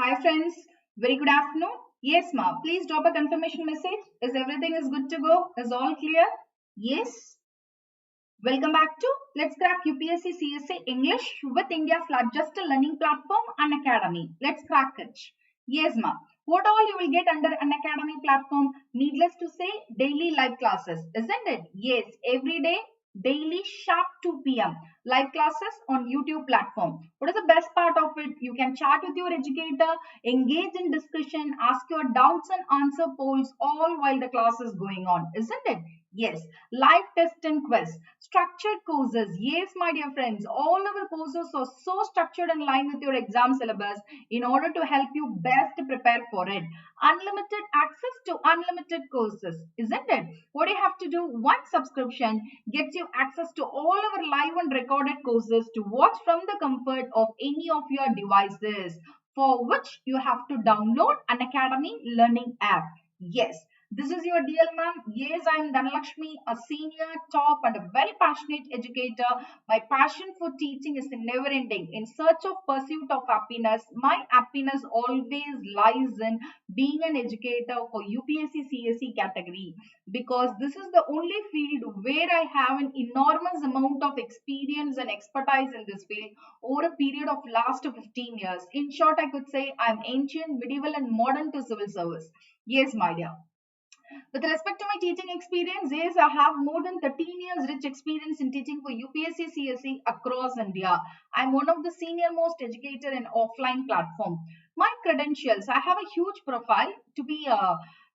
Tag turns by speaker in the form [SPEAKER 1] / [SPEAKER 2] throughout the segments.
[SPEAKER 1] Hi friends, very good afternoon. Yes, ma. Please drop a confirmation message. Is everything is good to go? Is all clear? Yes. Welcome back to Let's Crack UPSC CSE English with India's largest learning platform, Unacademy. Let's crack it. Yes, ma. What all you will get under Unacademy platform? Needless to say, daily live classes, isn't it? Yes, every day, daily sharp 2 p.m. live classes on YouTube platform. What is the best part of it? You can chat with your educator, engage in discussion, ask your doubts and answer polls all while the class is going on, isn't it? Yes, live test and quiz, structured courses. Yes, my dear friends, all our courses are so structured in line with your exam syllabus in order to help you best prepare for it. Unlimited access to unlimited courses, isn't it? What you have to do, one subscription gets you access to all our live and recorded courses to watch from the comfort of any of your devices, for which you have to download an Academy learning app. Yes, this is your DL ma'am. Yes, I am Dhanalakshmi, a senior, top and a very passionate educator. My passion for teaching is never ending. In search of pursuit of happiness, my happiness always lies in being an educator for UPSC CSE category, because this is the only field where I have an enormous amount of experience and expertise in this field over a period of last 15 years. In short, I could say I am ancient, medieval and modern to civil service. Yes, my dear. With respect to my teaching experience, yes, I have more than 13 years rich experience in teaching for UPSC CSE across India. I'm one of the senior most educator in offline platform. My credentials, I have a huge profile to be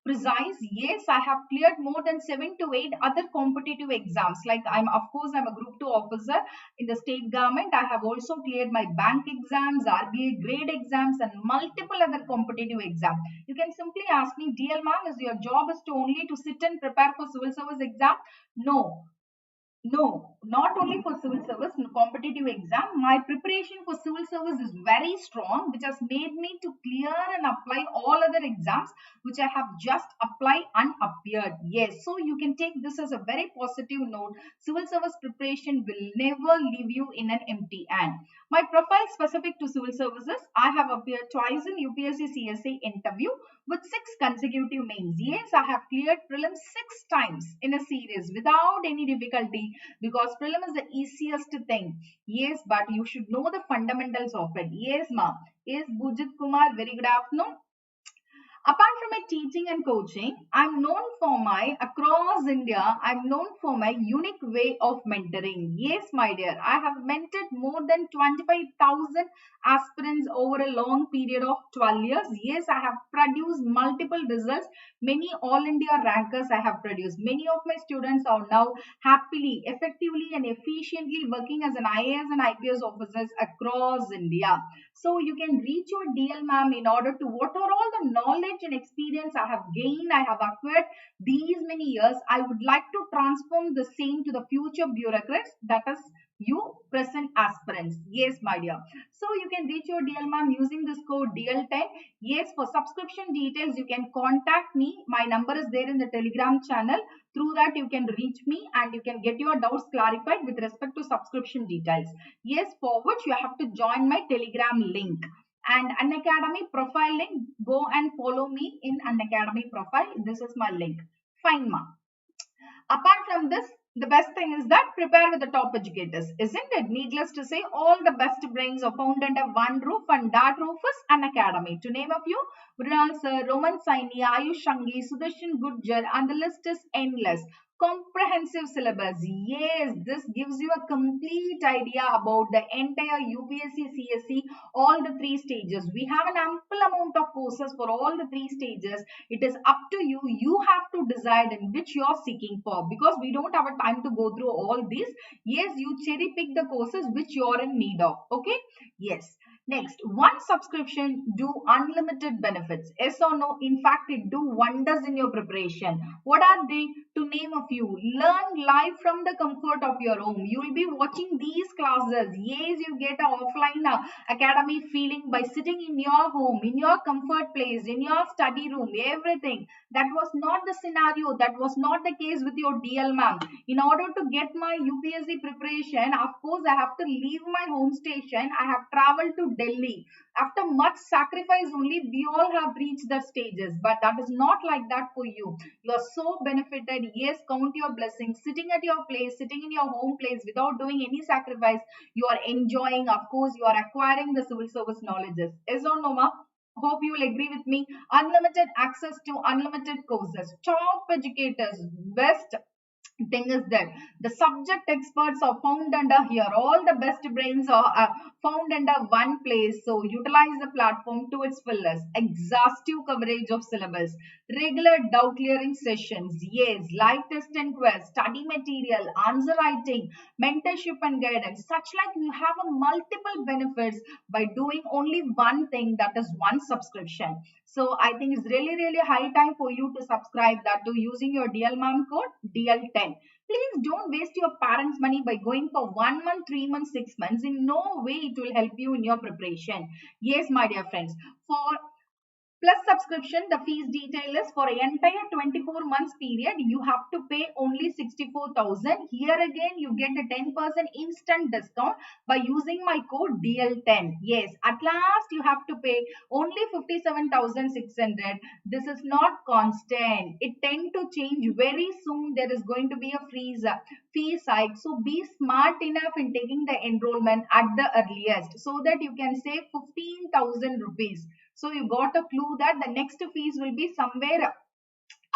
[SPEAKER 1] precise. Yes, I have cleared more than 7 to 8 other competitive exams. Like I'm a group 2 officer in the state government. I have also cleared my bank exams, RBI grade exams and multiple other competitive exams. You can simply ask me, DL ma'am, is your job is to only to sit and prepare for civil service exam? No, no, not only for civil service, competitive exam. My preparation for civil service is very strong, which has made me to clear and apply all other exams, which I have just applied and appeared. Yes, so you can take this as a very positive note. Civil service preparation will never leave you in an empty hand. My profile specific to civil services, I have appeared twice in UPSC CSE interview with 6 consecutive mains. Yes, I have cleared prelims 6 times in a series without any difficulty, because prelim is the easiest thing. Yes, but you should know the fundamentals of it. Yes, ma'am. Yes, Bujit Kumar, very good afternoon. Apart from my teaching and coaching, I'm known for my, across India, I'm known for my unique way of mentoring. Yes, my dear, I have mentored more than 25,000 aspirants over a long period of 12 years. Yes, I have produced multiple results. Many all India rankers I have produced. Many of my students are now happily, effectively and efficiently working as an IAS and IPS officers across India. So you can reach your DL ma'am in order to, what are all the knowledge and experience I have gained, I have acquired these many years, I would like to transform the same to the future bureaucrats, that is you present aspirants. Yes, my dear. So you can reach your DL ma'am using this code DL10. Yes, for subscription details, you can contact me. My number is there in the Telegram channel. Through that, you can reach me and you can get your doubts clarified with respect to subscription details. Yes, for which you have to join my Telegram link. And Unacademy profile link, go and follow me in Unacademy profile. This is my link. Fine, ma. Apart from this, the best thing is that prepare with the top educators, isn't it? Needless to say, all the best brains are found under one roof, and that roof is Unacademy. To name a few, Mrinal Sir, Roman Saini, Ayush Shangi, Sudarshan Gurjar, and the list is endless. Comprehensive syllabus. Yes, this gives you a complete idea about the entire UPSC CSE, all the 3 stages. We have an ample amount of courses for all the 3 stages. It is up to you. You have to decide in which you are seeking for, because we don't have a time to go through all these. Yes, you cherry pick the courses which you are in need of. Okay. Yes. Next, one subscription do unlimited benefits. Yes or no? In fact, it do wonders in your preparation. What are they? To name a few, learn live from the comfort of your home. You will be watching these classes. Yes, you get an offline academy feeling by sitting in your home, in your comfort place, in your study room, everything. That was not the scenario. That was not the case with your DL ma'am. In order to get my UPSC preparation, of course, I have to leave my home station. I have traveled to to Delhi. After much sacrifice only, we all have reached the stages. But that is not like that for you. You are so benefited. Yes, count your blessings. Sitting at your place, sitting in your home place without doing any sacrifice, you are enjoying. Of course, you are acquiring the civil service knowledges. Yes or no, ma? Hope you will agree with me. Unlimited access to unlimited courses. Top educators, best thing is that the subject experts are found under here. All the best brains are found under one place. So utilize the platform to its fullest. Exhaustive coverage of syllabus, regular doubt clearing sessions, yes, live test and quiz, study material, answer writing, mentorship and guidance. Such like you have a multiple benefits by doing only one thing, that is one subscription. So I think it's really high time for you to subscribe, that to using your DL Ma'am code DL10. Please don't waste your parents' money by going for 1 month, 3 months, 6 months. In no way it will help you in your preparation. Yes, my dear friends. For Plus subscription, the fees detail is for entire 24 months period, you have to pay only 64,000. Here again, you get a 10% instant discount by using my code DL10. Yes, at last you have to pay only 57,600. This is not constant. It tend to change very soon. There is going to be a fee hike. So be smart enough in taking the enrollment at the earliest so that you can save 15,000 rupees. So you got a clue that the next fees will be somewhere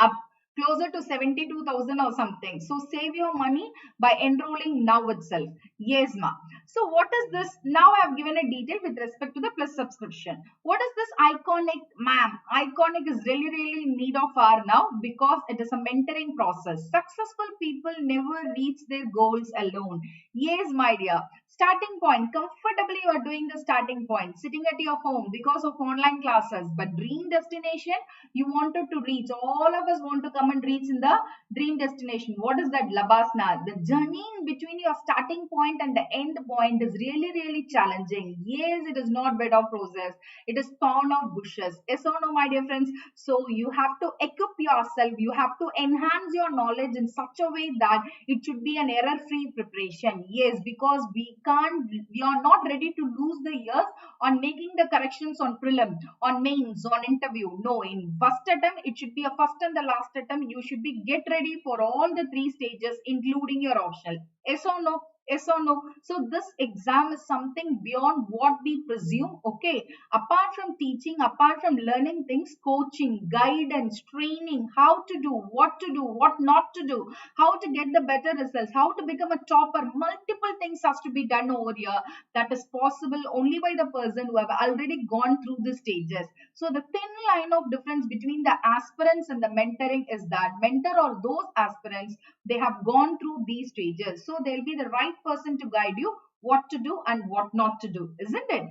[SPEAKER 1] up closer to 72,000 or something. So save your money by enrolling now itself. Yes, ma. So what is this? Now I have given a detail with respect to the plus subscription. What is this iconic, ma'am? Iconic is really in need of our now because it is a mentoring process. Successful people never reach their goals alone. Yes, my dear. Starting point, comfortably you are doing the starting point, sitting at your home because of online classes, but dream destination you wanted to reach. All of us want to come and reach in the dream destination. What is that? Labasna. The journey in between your starting point and the end point is really challenging. Yes, it is not bed of roses. It is thorn of bushes. Yes or no, my dear friends? So you have to equip yourself. You have to enhance your knowledge in such a way that it should be an error-free preparation. Yes, because we are not ready to lose the years on making the corrections on prelim, on mains, on interview. No, in first attempt, it should be a first and the last attempt. You should be get ready for all the 3 stages, including your optional. Yes or no? Yes or no? So this exam is something beyond what we presume. Okay. Apart from teaching, apart from learning things, coaching, guidance, training, how to do, what not to do, how to get the better results, how to become a topper, multiple things has to be done over here. That is possible only by the person who have already gone through the stages. So the thin line of difference between the aspirants and the mentoring is that mentor or those aspirants, they have gone through these stages. So they'll be the right person to guide you what to do and what not to do, isn't it?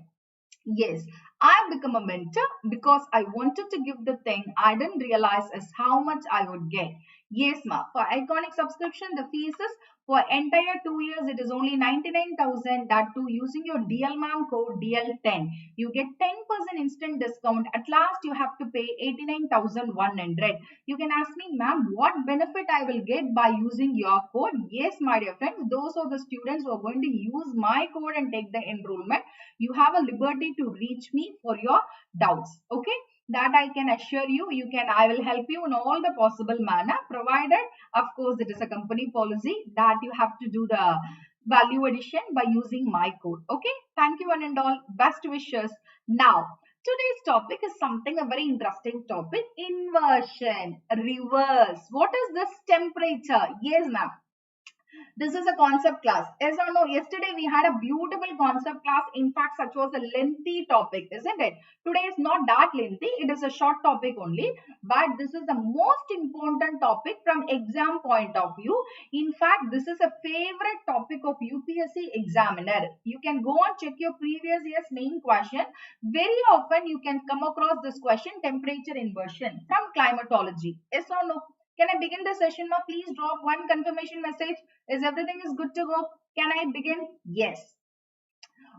[SPEAKER 1] Yes, I become a mentor because I wanted to give the thing I didn't realize is how much I would get. Yes, ma. For iconic subscription, the fees is for entire 2 years, it is only 99,000. That too, using your DL Ma'am code DL10, you get 10% instant discount. At last, you have to pay 89,100. You can ask me, ma'am, what benefit I will get by using your code? Yes, my dear friends, those are the students who are going to use my code and take the enrollment. You have a liberty to reach me for your doubts. Okay. That I can assure you, I will help you in all the possible manner, provided, of course, it is a company policy that you have to do the value addition by using my code. Okay, thank you one and all. Best wishes. Now, today's topic is something a very interesting topic: inversion, reverse. What is this temperature? Yes, ma'am. This is a concept class. Yes or no? Yesterday we had a beautiful concept class. In fact, such was a lengthy topic, isn't it? Today is not that lengthy. It is a short topic only. But this is the most important topic from exam point of view. In fact, this is a favorite topic of UPSC examiner. You can go and check your previous year's main question. Very often you can come across this question, temperature inversion from climatology. Yes or no? Can I begin the session, ma? Please drop one confirmation message. Is everything is good to go? Can I begin? Yes.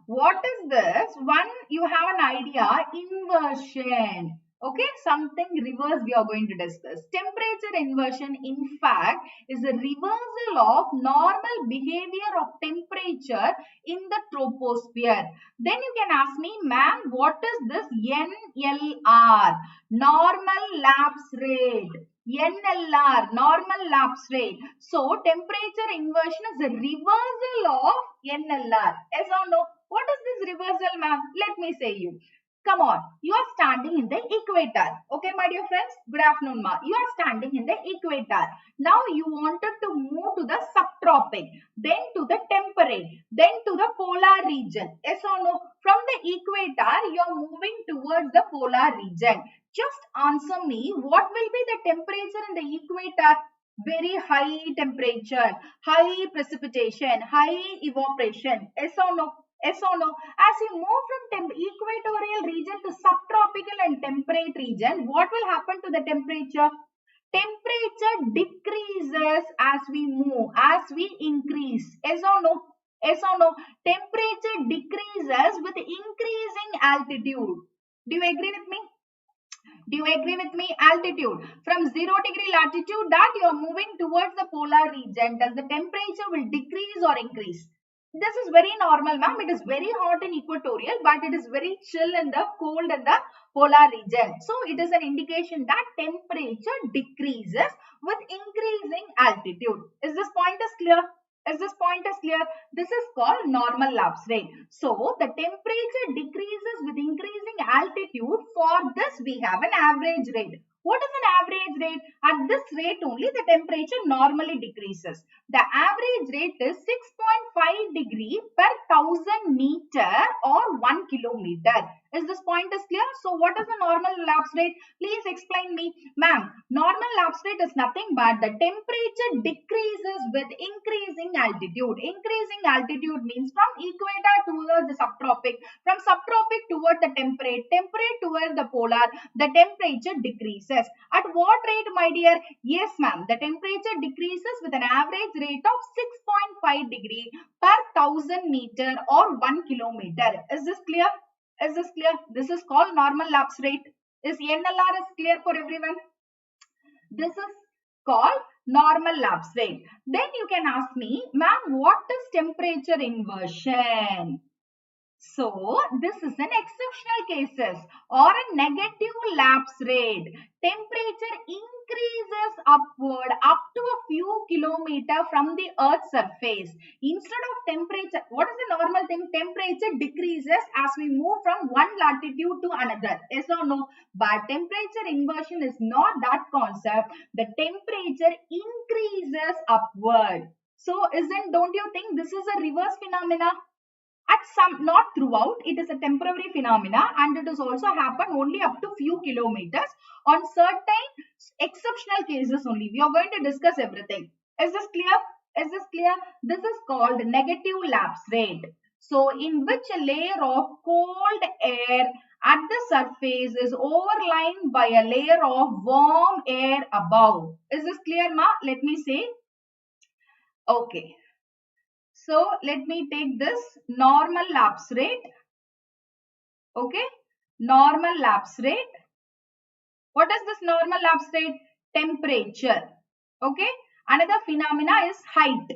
[SPEAKER 1] What is this? One, you have an idea, inversion. Okay, something reverse we are going to discuss. Temperature inversion, in fact, is a reversal of normal behavior of temperature in the troposphere. Then you can ask me, ma'am, what is this NLR? Normal lapse rate. NLR, normal lapse rate. So, temperature inversion is a reversal of NLR. Yes or no? What is this reversal, ma'am? Let me say you. Come on, you are standing in the equator. Okay, my dear friends, good afternoon, ma. You are standing in the equator. Now you wanted to move to the subtropic, then to the temperate, then to the polar region. Yes or no? From the equator, you are moving towards the polar region. Just answer me, what will be the temperature in the equator? Very high temperature, high precipitation, high evaporation. Yes or no? Yes or no? As you move from equatorial region to subtropical and temperate region, what will happen to the temperature? Temperature decreases as we move, as we increase. Yes or no? Yes or no? Temperature decreases with increasing altitude. Do you agree with me? Do you agree with me? Altitude. From 0° latitude that you are moving towards the polar region, does the temperature will decrease or increase? This is very normal, ma'am. It is very hot in equatorial, but it is very chill in the cold in the polar region. So it is an indication that temperature decreases with increasing altitude. Is this point is clear? Is this point is clear? This is called normal lapse rate. So the temperature decreases with increasing altitude. For this we have an average rate. What is an average rate? At this rate only the temperature normally decreases. The average rate is 6.5 degree per 1000 meter or 1 kilometer. Is this point is clear? So what is the normal lapse rate? Please explain me. Ma'am, normal lapse rate is nothing but the temperature decreases with increasing altitude. Increasing altitude means from equator towards the subtropic, from subtropic toward the temperate, temperate toward the polar, the temperature decreases. At what rate, my dear? Yes, ma'am. The temperature decreases with an average rate of 6.5 degree per 1000 meter or 1 kilometer. Is this clear? Is this clear? This is called normal lapse rate. Is NLR is clear for everyone? This is called normal lapse rate. Then you can ask me, ma'am, what is temperature inversion? So, this is an exceptional cases or a negative lapse rate. Temperature increases upward up to a few kilometers from the Earth's surface. Instead of temperature, what is the normal thing? Temperature decreases as we move from one latitude to another. Yes or no? But temperature inversion is not that concept. The temperature increases upward. So, don't you think this is a reverse phenomena? At some, not throughout, it is a temporary phenomena and it is also happen only up to few kilometers on certain exceptional cases only. We are going to discuss everything. Is this clear? Is this clear? This is called negative lapse rate. So in which a layer of cold air at the surface is overlain by a layer of warm air above. Is this clear, ma? Let me say. Okay. So let me take this normal lapse rate. Okay. Normal lapse rate. What is this normal lapse rate? Temperature. Okay. Another phenomena is height.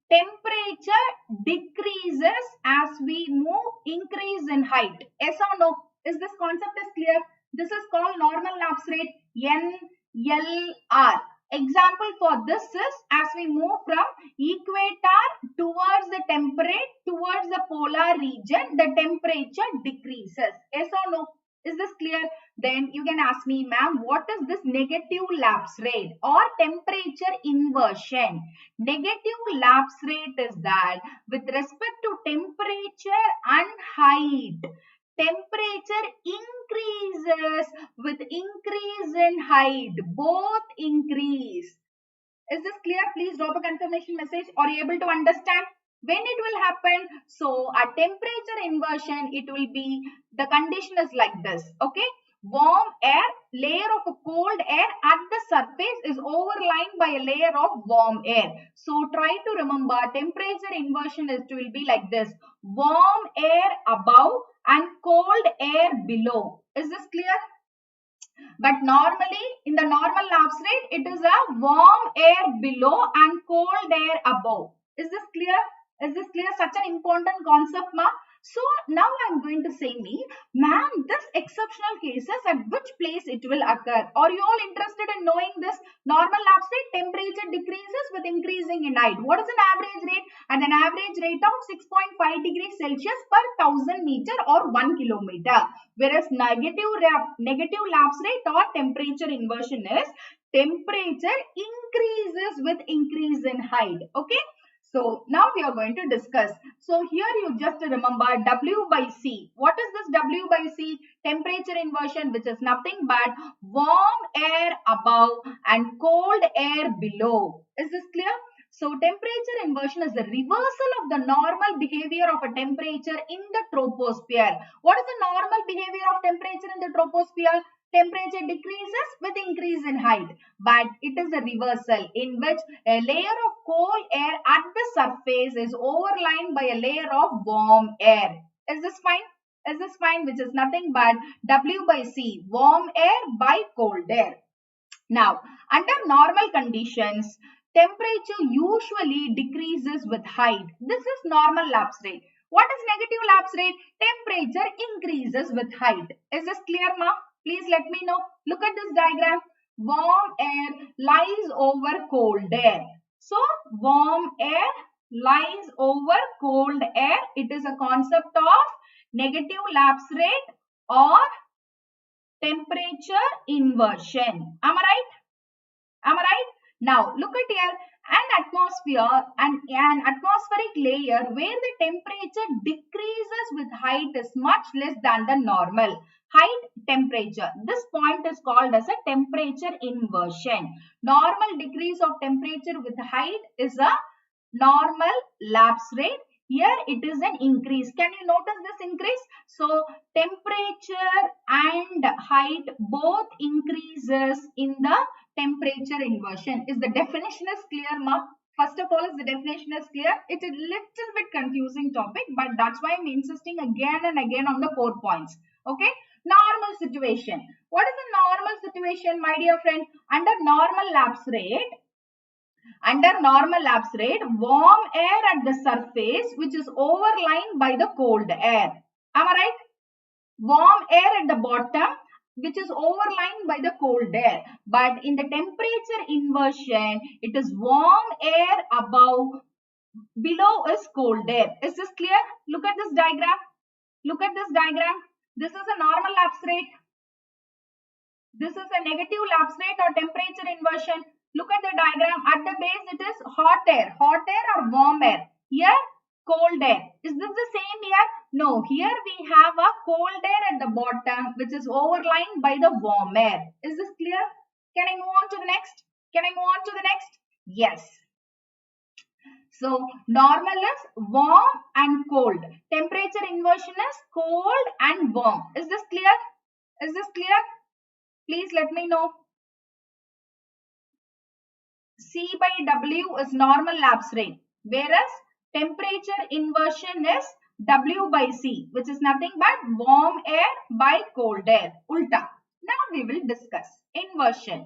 [SPEAKER 1] Temperature decreases as we move, increase in height. Yes or no? Is this concept is clear? This is called normal lapse rate, NLR. Example for this is as we move from equator towards the temperate, towards the polar region, the temperature decreases. Yes or no? Is this clear? Then you can ask me, ma'am, what is this negative lapse rate or temperature inversion? Negative lapse rate is that with respect to temperature and height, temperature increases with increase in height. Both increase. Is this clear? Please drop a confirmation message. Are you able to understand? When it will happen? So, at temperature inversion, it will be, the condition is like this. Okay. Warm air, layer of a cold air at the surface is overlain by a layer of warm air. So, try to remember temperature inversion will be like this. Warm air above and cold air below. Is this clear? But normally, in the normal lapse rate, it is a warm air below and cold air above. Is this clear? Is this clear? Such an important concept, ma. So now I'm going to say me, ma'am, this exceptional cases at which place it will occur. Are you all interested in knowing this? Normal lapse rate, temperature decreases with increasing in height. What is an average rate? At an average rate of 6.5 degrees Celsius per 1000 meter or 1 kilometer. Whereas negative lapse rate or temperature inversion is temperature increases with increase in height. Okay. So now we are going to discuss. So here you just remember W by C. What is this W by C? Temperature inversion, which is nothing but warm air above and cold air below. Is this clear? So temperature inversion is the reversal of the normal behavior of a temperature in the troposphere. What is the normal behavior of temperature in the troposphere? Temperature decreases with increase in height, but it is a reversal in which a layer of cold air at the surface is overlain by a layer of warm air. Is this fine? Is this fine? Which is nothing but W by C, warm air by cold air. Now, under normal conditions, temperature usually decreases with height. This is normal lapse rate. What is negative lapse rate? Temperature increases with height. Is this clear, ma? Please let me know. Look at this diagram. Warm air lies over cold air. So, warm air lies over cold air. It is a concept of negative lapse rate or temperature inversion. Am I right? Am I right? Now, look at here. An atmosphere and an atmospheric layer where the temperature decreases with height is much less than the normal height temperature. This point is called as a temperature inversion. Normal decrease of temperature with height is a normal lapse rate. Here it is an increase. Can you notice this increase? So temperature and height both increases in the temperature inversion. Is the definition is clear, ma? First of all, is the definition is clear? It's a little bit confusing topic, but that's why I'm insisting again and again on the core points. Okay. Normal situation. What is the normal situation, my dear friend? Under normal lapse rate, warm air at the surface which is overlain by the cold air. Am I right? Warm air at the bottom which is overlain by the cold air. But in the temperature inversion, it is warm air above, below is cold air. Is this clear? Look at this diagram. Look at this diagram. This is a normal lapse rate. This is a negative lapse rate or temperature inversion. Look at the diagram. At the base, it is hot air or warm air. Here, cold air. Is this the same here? No. Here we have a cold air at the bottom, which is overlain by the warm air. Is this clear? Can I move on to the next? Can I move on to the next? Yes. So, normal is warm and cold. Temperature inversion is cold and warm. Is this clear? Is this clear? Please let me know. C by W is normal lapse rate, whereas temperature inversion is W by C, which is nothing but warm air by cold air. Ulta. Now we will discuss inversion.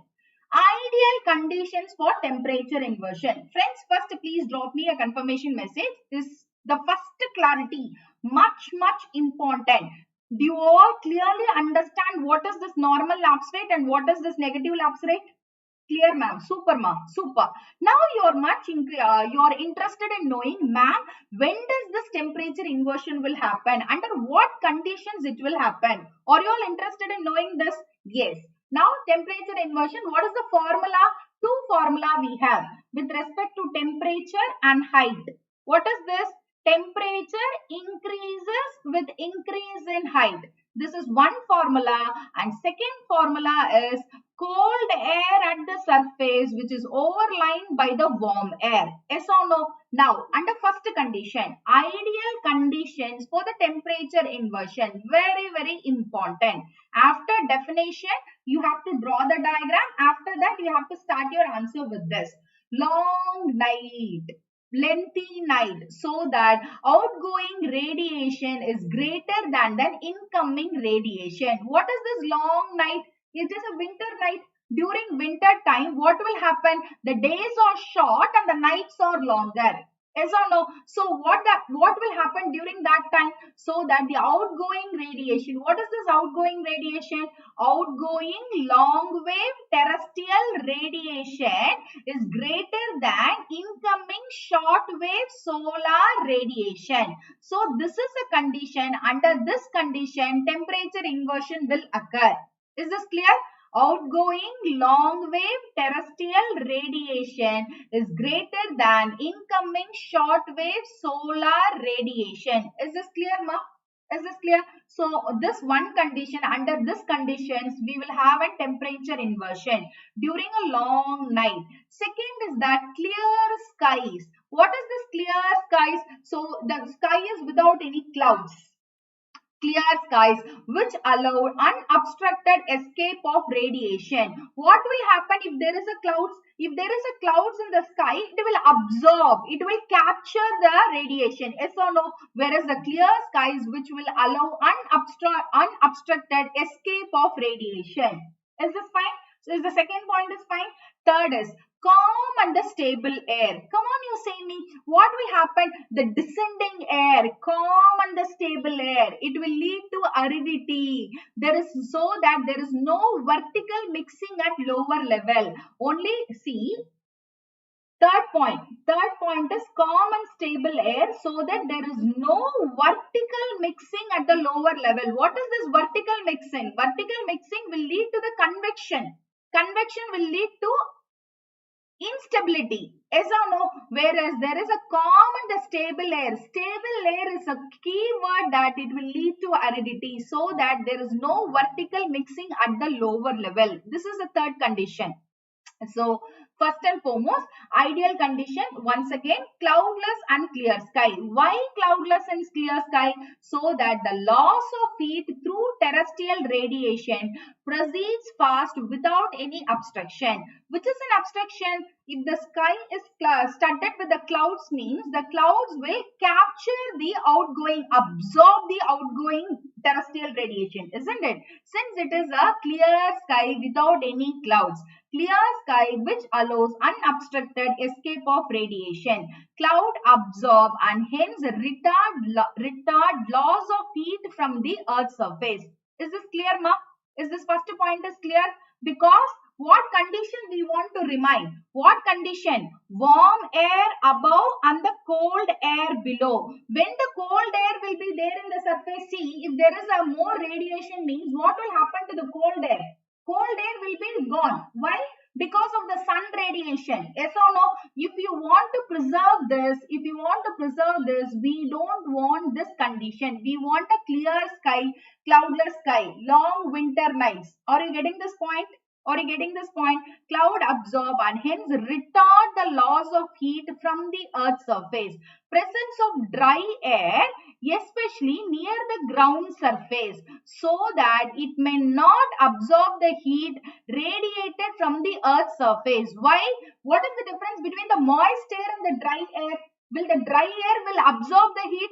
[SPEAKER 1] Ideal conditions for temperature inversion. Friends, first please drop me a confirmation message. This the first clarity, much important. Do you all clearly understand what is this normal lapse rate and what is this negative lapse rate? Clear, ma'am. Super, ma'am. Super. Now you're interested in knowing, ma'am, when does this temperature inversion will happen? Under what conditions it will happen? Are you all interested in knowing this? Yes. Now, temperature inversion, what is the formula? Two formula we have with respect to temperature and height. What is this? Temperature increases with increase in height. This is one formula, and second formula is cold air at the surface which is overlain by the warm air. Yes or no? Now, under first condition, ideal conditions for the temperature inversion. Very important. After definition, you have to draw the diagram. After that, you have to start your answer with this. Long night, lengthy night, so that outgoing radiation is greater than the incoming radiation. What is this long night? It is a winter night. During winter time, what will happen? The days are short and the nights are longer. Yes or no? So what will happen during that time? So that the outgoing radiation, what is this outgoing radiation? Outgoing long wave terrestrial radiation is greater than incoming short wave solar radiation. So this is a condition. Under this condition, temperature inversion will occur. Is this clear? Outgoing long wave terrestrial radiation is greater than incoming short wave solar radiation. Is this clear, ma? Is this clear? So this one condition, under this conditions, we will have a temperature inversion during a long night. Second is that clear skies. What is this clear skies? So the sky is without any clouds. Clear skies which allow unobstructed escape of radiation. What will happen if there is a clouds? If there is a clouds in the sky, it will absorb, it will capture the radiation. Yes or no? Whereas the clear skies which will allow unobstructed escape of radiation. Is this fine? So is the second point is fine. Third is calm and the stable air. Come on, you say me. What will happen? The descending air, calm and the stable air, it will lead to aridity. There is so that there is no vertical mixing at lower level. Only see. Third point is calm and stable air so that there is no vertical mixing at the lower level. What is this vertical mixing? Vertical mixing will lead to the convection. Convection will lead to instability. Yes or no? Whereas there is a calm and a stable air. Stable air is a key word that it will lead to aridity so that there is no vertical mixing at the lower level. This is the third condition. So first and foremost, ideal condition once again cloudless and clear sky. Why cloudless and clear sky? So that the loss of heat through terrestrial radiation proceeds fast without any obstruction. Which is an obstruction? If the sky is studded with the clouds, means the clouds will capture the outgoing, absorb the outgoing terrestrial radiation, isn't it? Since it is a clear sky without any clouds, clear sky which allows unobstructed escape of radiation, cloud absorb and hence retard loss of heat from the earth's surface. Is this clear, ma? Is this first point is clear? Because what condition we want to remind? What condition? Warm air above and the cold air below. When the cold air will be there in the surface, see, if there is a more radiation, means what will happen to the cold air? Cold air will be gone. Why? Because of the sun radiation. Yes or no? If you want to preserve this, we don't want this condition. We want a clear sky, cloudless sky, long winter nights. Are you getting this point? Are you getting this point? Cloud absorb and hence retard the loss of heat from the earth's surface. Presence of dry air, especially near the ground surface, so that it may not absorb the heat radiated from the earth's surface. Why? What is the difference between the moist air and the dry air? Will the dry air will absorb the heat?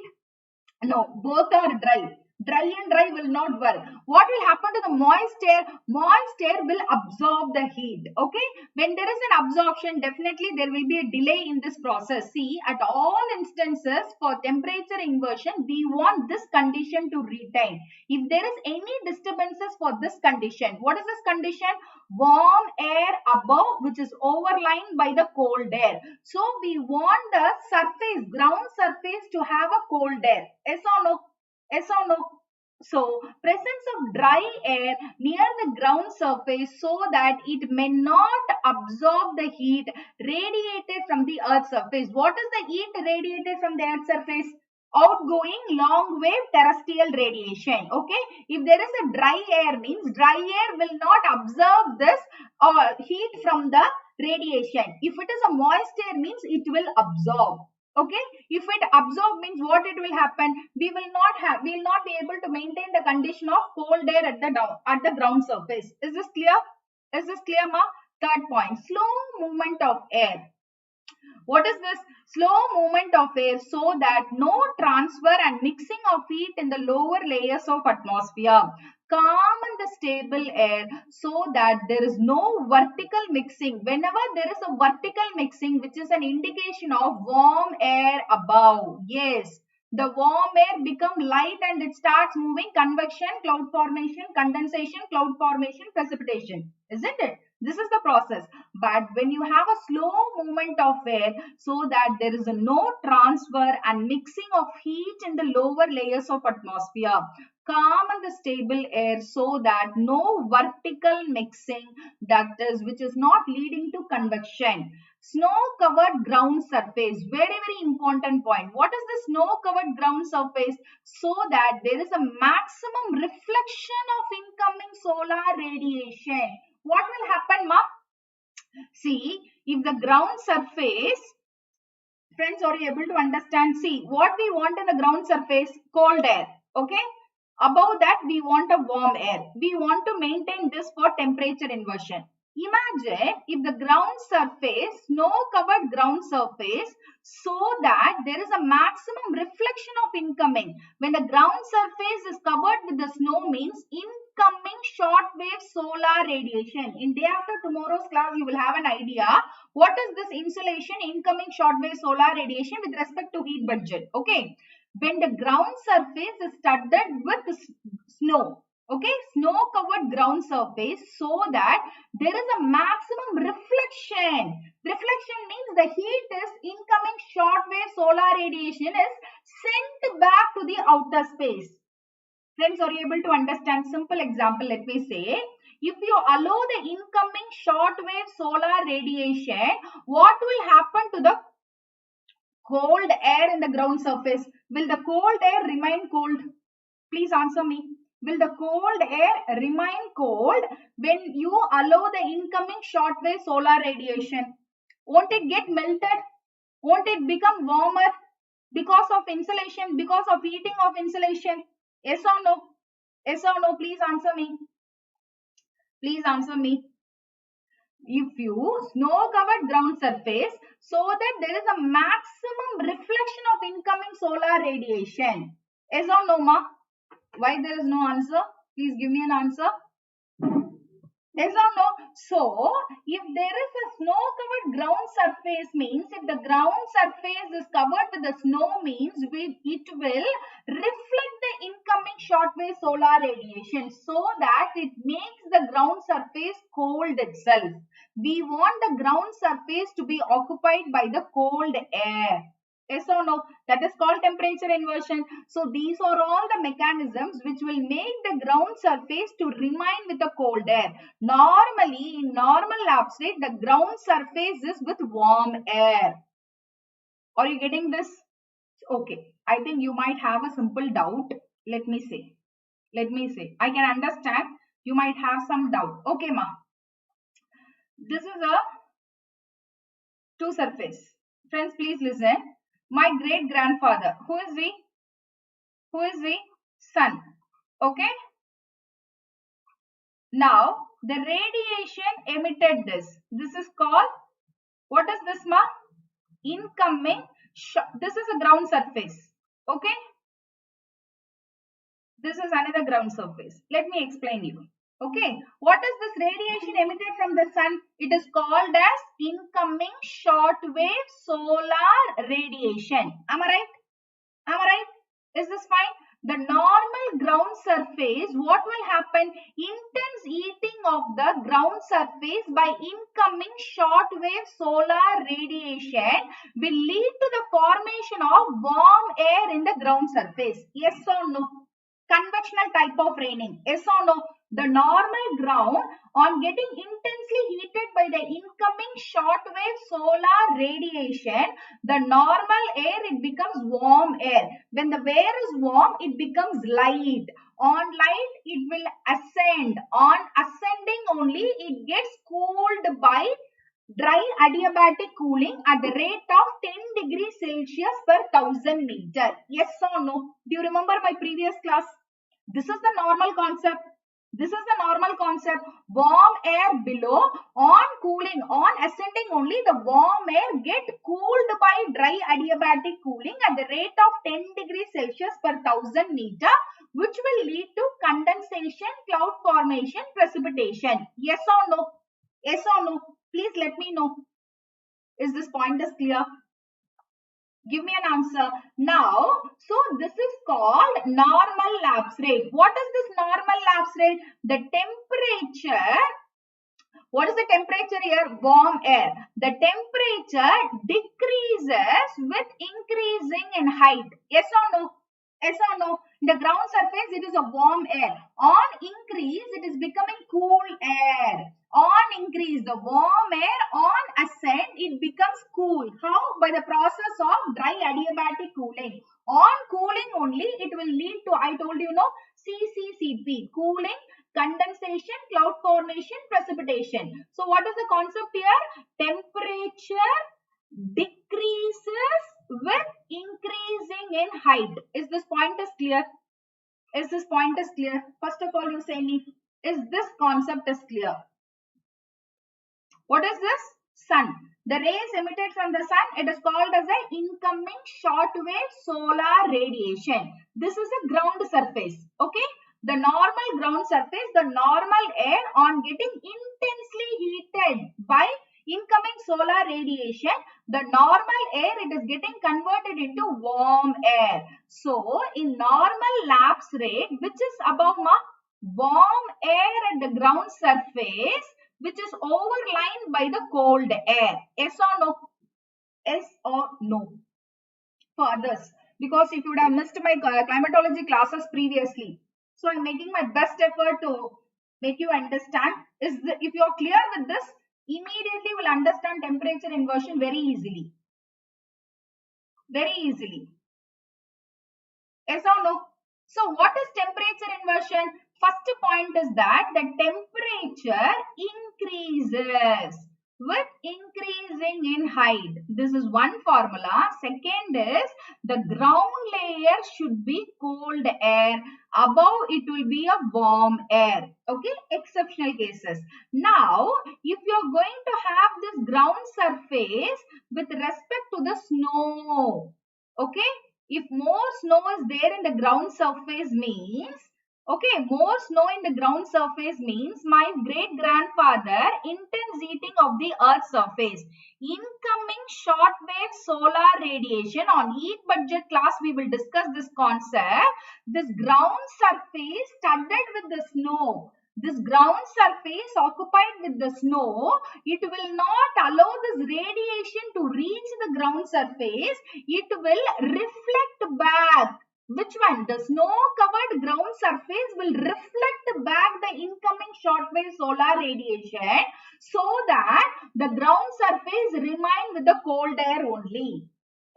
[SPEAKER 1] No, both are dry. Dry and dry will not work. What will happen to the moist air? Moist air will absorb the heat. Okay. When there is an absorption, definitely there will be a delay in this process. See, at all instances for temperature inversion, we want this condition to retain. If there is any disturbances for this condition, what is this condition? Warm air above which is overlying by the cold air. So we want the surface, ground surface to have a cold air. Yes or no? Yes or no? So, presence of dry air near the ground surface so that it may not absorb the heat radiated from the earth's surface. What is the heat radiated from the earth's surface? Outgoing long wave terrestrial radiation. Okay. If there is a dry air, means dry air will not absorb this heat from the radiation. If it is a moist air, means it will absorb. Okay, if it absorb, means what it will happen? We will not be able to maintain the condition of cold air at the ground surface. Is this clear? Is this clear, ma? Third point, slow movement of air. What is this? Slow movement of air so that no transfer and mixing of heat in the lower layers of atmosphere. calm and the stable air so that there is no vertical mixing. Whenever there is a vertical mixing, which is an indication of warm air above. Yes, the warm air become light and it starts moving. Convection, cloud formation, condensation, cloud formation, precipitation. Isn't it? This is the process. But when you have a slow movement of air, so that there is no transfer and mixing of heat in the lower layers of atmosphere, calm and the stable air so that no vertical mixing, that is, which is not leading to convection. Snow covered ground surface, very important point. What is the snow covered ground surface? So that there is a maximum reflection of incoming solar radiation. What will happen, ma? See, if the ground surface, friends, are you able to understand? See, what we want in the ground surface? Cold air. Okay. Above that, we want a warm air. We want to maintain this for temperature inversion. Imagine if the ground surface, snow covered ground surface, so that there is a maximum reflection of incoming. When the ground surface is covered with the snow, means incoming shortwave solar radiation. In day after tomorrow's class, you will have an idea what is this insolation, incoming shortwave solar radiation with respect to heat budget. Okay. When the ground surface is studded with snow, okay, snow covered ground surface, so that there is a maximum reflection. Reflection means the heat is incoming shortwave solar radiation is sent back to the outer space. Friends, are you able to understand? Simple example, let me say. If you allow the incoming shortwave solar radiation, what will happen to the cold air in the ground surface? Will the cold air remain cold? Please answer me. Will the cold air remain cold when you allow the incoming shortwave solar radiation? Won't it get melted? Won't it become warmer because of insulation, because of heating of insulation? Yes or no? Yes or no? Please answer me. Please answer me. If you snow covered ground surface, so that there is a maximum reflection of incoming solar radiation. Yes or no, ma? Why there is no answer? Please give me an answer. Yes or no? So, if there is a snow covered ground surface, means if the ground surface is covered with the snow, means it will reflect the incoming shortwave solar radiation, so that it makes the ground surface cold itself. We want the ground surface to be occupied by the cold air. Yes or no? That is called temperature inversion. So these are all the mechanisms which will make the ground surface to remain with the cold air. Normally, in normal lapse rate, the ground surface is with warm air. Are you getting this? Okay. I think you might have a simple doubt. Let me say. I can understand. You might have some doubt. Okay, ma. This is a two surface. Friends, please listen. My great grandfather, who is he? Who is he? Sun. Okay. Now the radiation emitted this. This is called, what is this, ma? Incoming. This is a ground surface. Okay. This is another ground surface. Let me explain you. Okay. What is this radiation emitted from the sun? It is called as incoming shortwave solar radiation. Am I right? Am I right? Is this fine? The normal ground surface, what will happen? Intense heating of the ground surface by incoming shortwave solar radiation will lead to the formation of warm air in the ground surface. Yes or no? Convectional type of raining. Yes or no? The normal ground, on getting intensely heated by the incoming shortwave solar radiation, the normal air, it becomes warm air. When the air is warm, it becomes light. On light, it will ascend. On ascending only, it gets cooled by dry adiabatic cooling at the rate of 10 degrees Celsius per 1000 meter. Yes or no? Do you remember my previous class? This is the normal concept. This is the normal concept. Warm air below, on cooling, on ascending only, the warm air get cooled by dry adiabatic cooling at the rate of 10 degrees Celsius per 1000 meter. which will lead to condensation, cloud formation, precipitation. Yes or no? Yes or no? Please let me know. Is this point is clear? Give me an answer. Now, so this is called normal lapse rate. What is this normal lapse rate? The temperature. What is the temperature here? Warm air. The temperature decreases with increasing in height. Yes or no? Yes or no? The ground surface, it is a warm air. On increase, it is becoming cool air. On increase, the warm air, on ascent, it becomes cool. How? By the process of dry adiabatic cooling. On cooling only, it will lead to, I told you, no, CCCP, cooling, condensation, cloud formation, precipitation. So what is the concept here? Temperature decreases with increasing in height. Is this point is clear? Is this point is clear? First of all, you say me, is this concept is clear? What is this? Sun. The rays emitted from the sun, it is called as an incoming shortwave solar radiation. This is a ground surface. Okay. The normal ground surface, the normal air on getting intensely heated by incoming solar radiation, the normal air, it is getting converted into warm air. So, in normal lapse rate, which is above warm air at the ground surface, which is overlined by the cold air. Yes or no? Yes or no? For others, because if you would have missed my climatology classes previously, so I'm making my best effort to make you understand. If you are clear with this, immediately will understand temperature inversion very easily. Very easily. Yes or no? So what is temperature inversion? First point is that the temperature increases with increasing in height. This is one formula. Second is the ground layer should be cold air. Above it will be a warm air. Okay, exceptional cases. Now, if you are going to have this ground surface with respect to the snow, okay, if more snow is there in the ground surface means, okay, more snow in the ground surface means my great grandfather intense heating of the earth's surface. Incoming shortwave solar radiation on heat budget class, we will discuss this concept. This ground surface studded with the snow. This ground surface occupied with the snow, it will not allow this radiation to reach the ground surface. It will reflect back. Which one? The snow-covered ground surface will reflect back the incoming shortwave solar radiation so that the ground surface remain with the cold air only.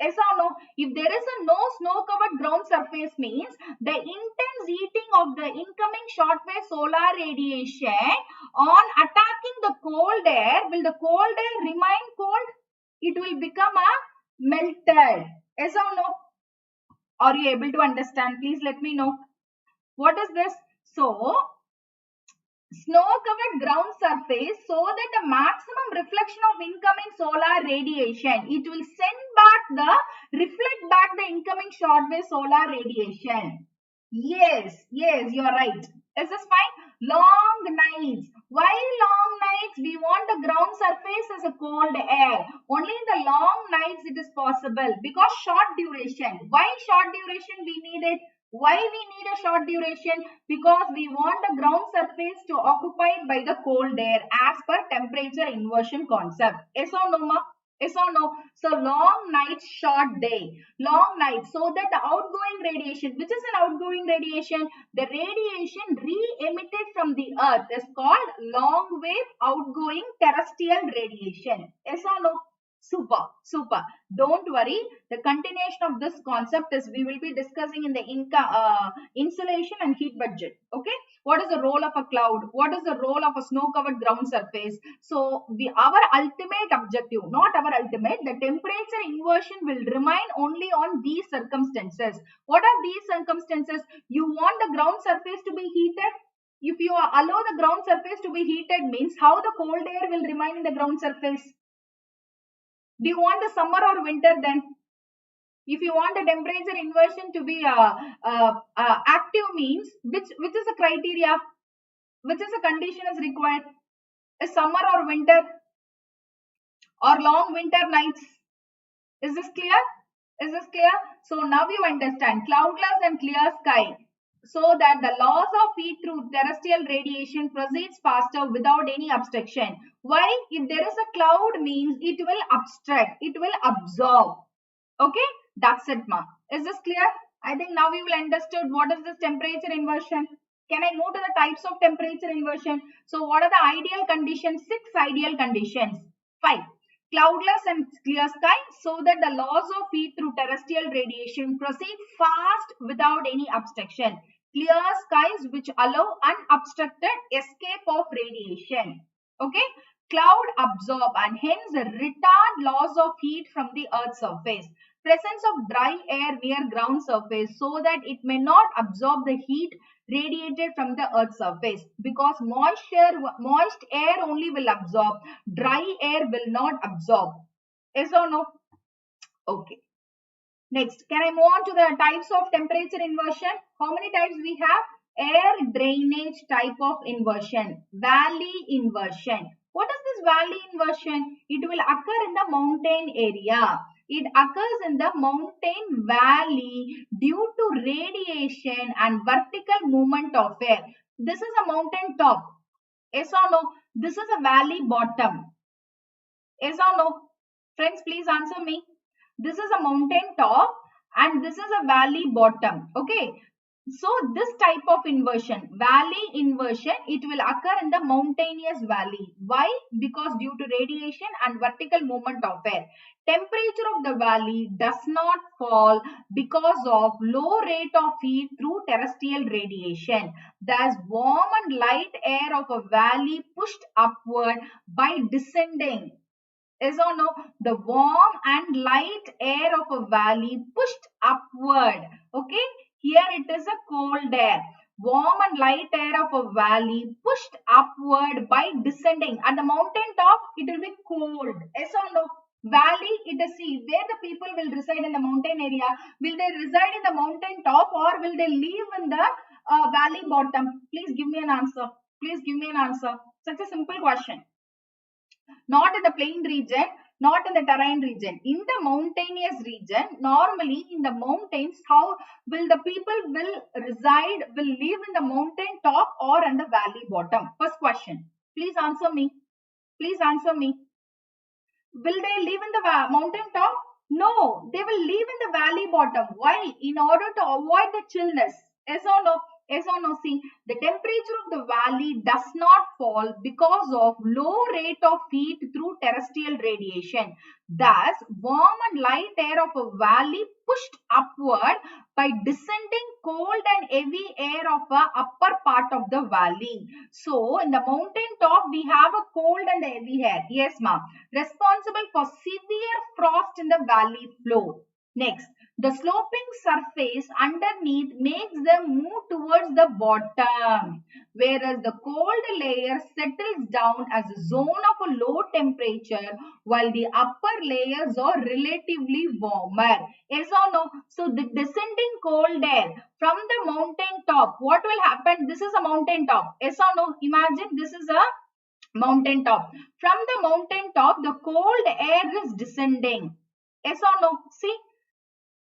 [SPEAKER 1] Yes or no? If there is a no snow-covered ground surface means the intense heating of the incoming shortwave solar radiation on attacking the cold air, will the cold air remain cold? It will become a melted. Yes or no? Are you able to understand? Please let me know. What is this? So, snow-covered ground surface so that the maximum reflection of incoming solar radiation, it will reflect back the incoming shortwave solar radiation. Yes, you are right. Is this fine? Long nights. Why long nights? We want the ground surface as a cold air. Only in the long nights it is possible because short duration. Why short duration we need it? Why we need a short duration? Because we want the ground surface to occupied by the cold air as per temperature inversion concept. Yes or no, ma? Yes or no? So long night, short day. Long night, so that the outgoing radiation, which is an outgoing radiation, the radiation re-emitted from the earth is called long wave outgoing terrestrial radiation. Yes or no? Super. Don't worry. The continuation of this concept is we will be discussing in the insulation and heat budget. Okay. What is the role of a cloud? What is the role of a snow-covered ground surface? So, our ultimate objective, not our ultimate, the temperature inversion will remain only on these circumstances. What are these circumstances? You want the ground surface to be heated. If you allow the ground surface to be heated means how the cold air will remain in the ground surface? Do you want the summer or winter then? If you want the temperature inversion to be active means, which is the criteria, which is the condition is required? Is summer or winter or long winter nights? Is this clear? Is this clear? So now you understand cloudless and clear sky, so that the loss of heat through terrestrial radiation proceeds faster without any obstruction. Why? If there is a cloud means it will obstruct, it will absorb. Okay, that's it, ma. Is this clear? I think now you will understood what is this temperature inversion. Can I move to the types of temperature inversion? So what are the ideal conditions? 6 ideal conditions. 5. Cloudless and clear sky, so that the loss of heat through terrestrial radiation proceed fast without any obstruction. Clear skies which allow unobstructed escape of radiation. Okay. Cloud absorb and hence retard loss of heat from the earth's surface. Presence of dry air near ground surface, so that it may not absorb the heat radiated from the earth's surface, because moist air only will absorb, dry air will not absorb. Yes or no? Okay. Next, can I move on to the types of temperature inversion? How many types we have? Air drainage type of inversion, valley inversion. What is this valley inversion? It will occur in the mountain area. It occurs in the mountain valley due to radiation and vertical movement of air. This is a mountain top. Yes or no? This is a valley bottom. Yes or no? Friends, please answer me. This is a mountain top and this is a valley bottom. Okay. So this type of inversion, valley inversion, it will occur in the mountainous valley. Why? Because due to radiation and vertical movement of air. Temperature of the valley does not fall because of low rate of heat through terrestrial radiation. Thus, warm and light air of a valley pushed upward by descending. Yes or no? The warm and light air of a valley pushed upward. Okay. Here it is a cold air. Warm and light air of a valley pushed upward by descending. At the mountain top, it will be cold. Yes or no? Valley, it is sea. Where the people will reside in the mountain area. Will they reside in the mountain top or will they live in the valley bottom? Please give me an answer. Please give me an answer. Such a simple question. Not in the plain region, not in the terrain region. In the mountainous region, normally in the mountains, how will the people will reside, will live in the mountain top or in the valley bottom? First question. Please answer me. Please answer me. Will they live in the mountain top? No, they will live in the valley bottom. Why? In order to avoid the chillness. Yes or no? Yes or no? See, the temperature of the valley does not fall because of low rate of heat through terrestrial radiation. Thus, warm and light air of a valley pushed upward by descending cold and heavy air of the upper part of the valley. So, in the mountain top, we have a cold and heavy air. Yes, ma'am. Responsible for severe frost in the valley floor. Next, the sloping surface underneath makes them move towards the bottom, whereas the cold layer settles down as a zone of a low temperature, while the upper layers are relatively warmer. Yes or no? So the descending cold air from the mountain top, what will happen? This is a mountain top. Yes or no? Imagine this is a mountain top. From the mountain top, the cold air is descending. Yes or no? See?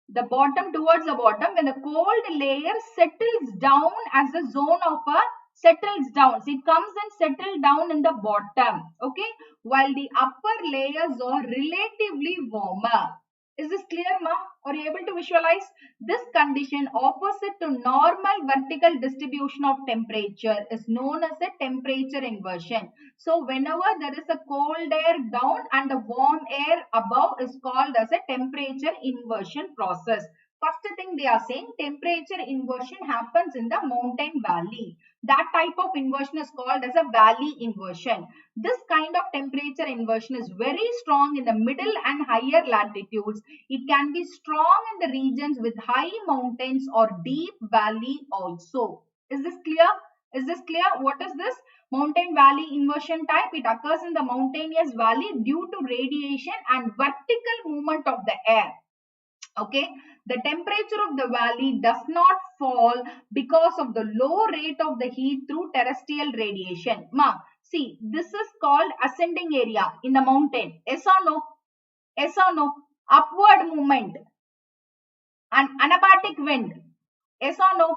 [SPEAKER 1] The bottom towards the bottom, when the cold layer settles down as a zone of a settles down. So it comes and settles down in the bottom. Okay. While the upper layers are relatively warmer. Is this clear, ma? Are you able to visualize? This condition opposite to normal vertical distribution of temperature is known as a temperature inversion. So whenever there is a cold air down and the warm air above is called as a temperature inversion process. First thing they are saying, temperature inversion happens in the mountain valley. That type of inversion is called as a valley inversion. This kind of temperature inversion is very strong in the middle and higher latitudes. It can be strong in the regions with high mountains or deep valley also. Is this clear? Is this clear? What is this? Mountain valley inversion type. It occurs in the mountainous valley due to radiation and vertical movement of the air. Okay, the temperature of the valley does not fall because of the low rate of the heat through terrestrial radiation. Ma, see, this is called ascending area in the mountain. Yes or no? Yes or no? Upward movement and anabatic wind. Yes or no?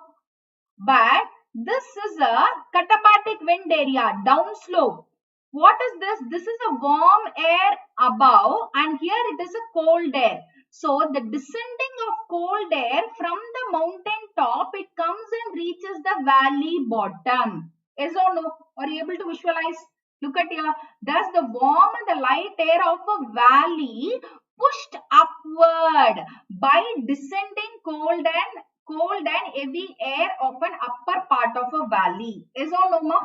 [SPEAKER 1] But this is a katabatic wind area, downslope. What is this? This is a warm air above and here it is a cold air. So the descending of cold air from the mountain top, it comes and reaches the valley bottom. Yes or no? Are you able to visualize? Look at here. Thus the warm and the light air of a valley pushed upward by descending cold and heavy air of an upper part of a valley. Is or no, ma?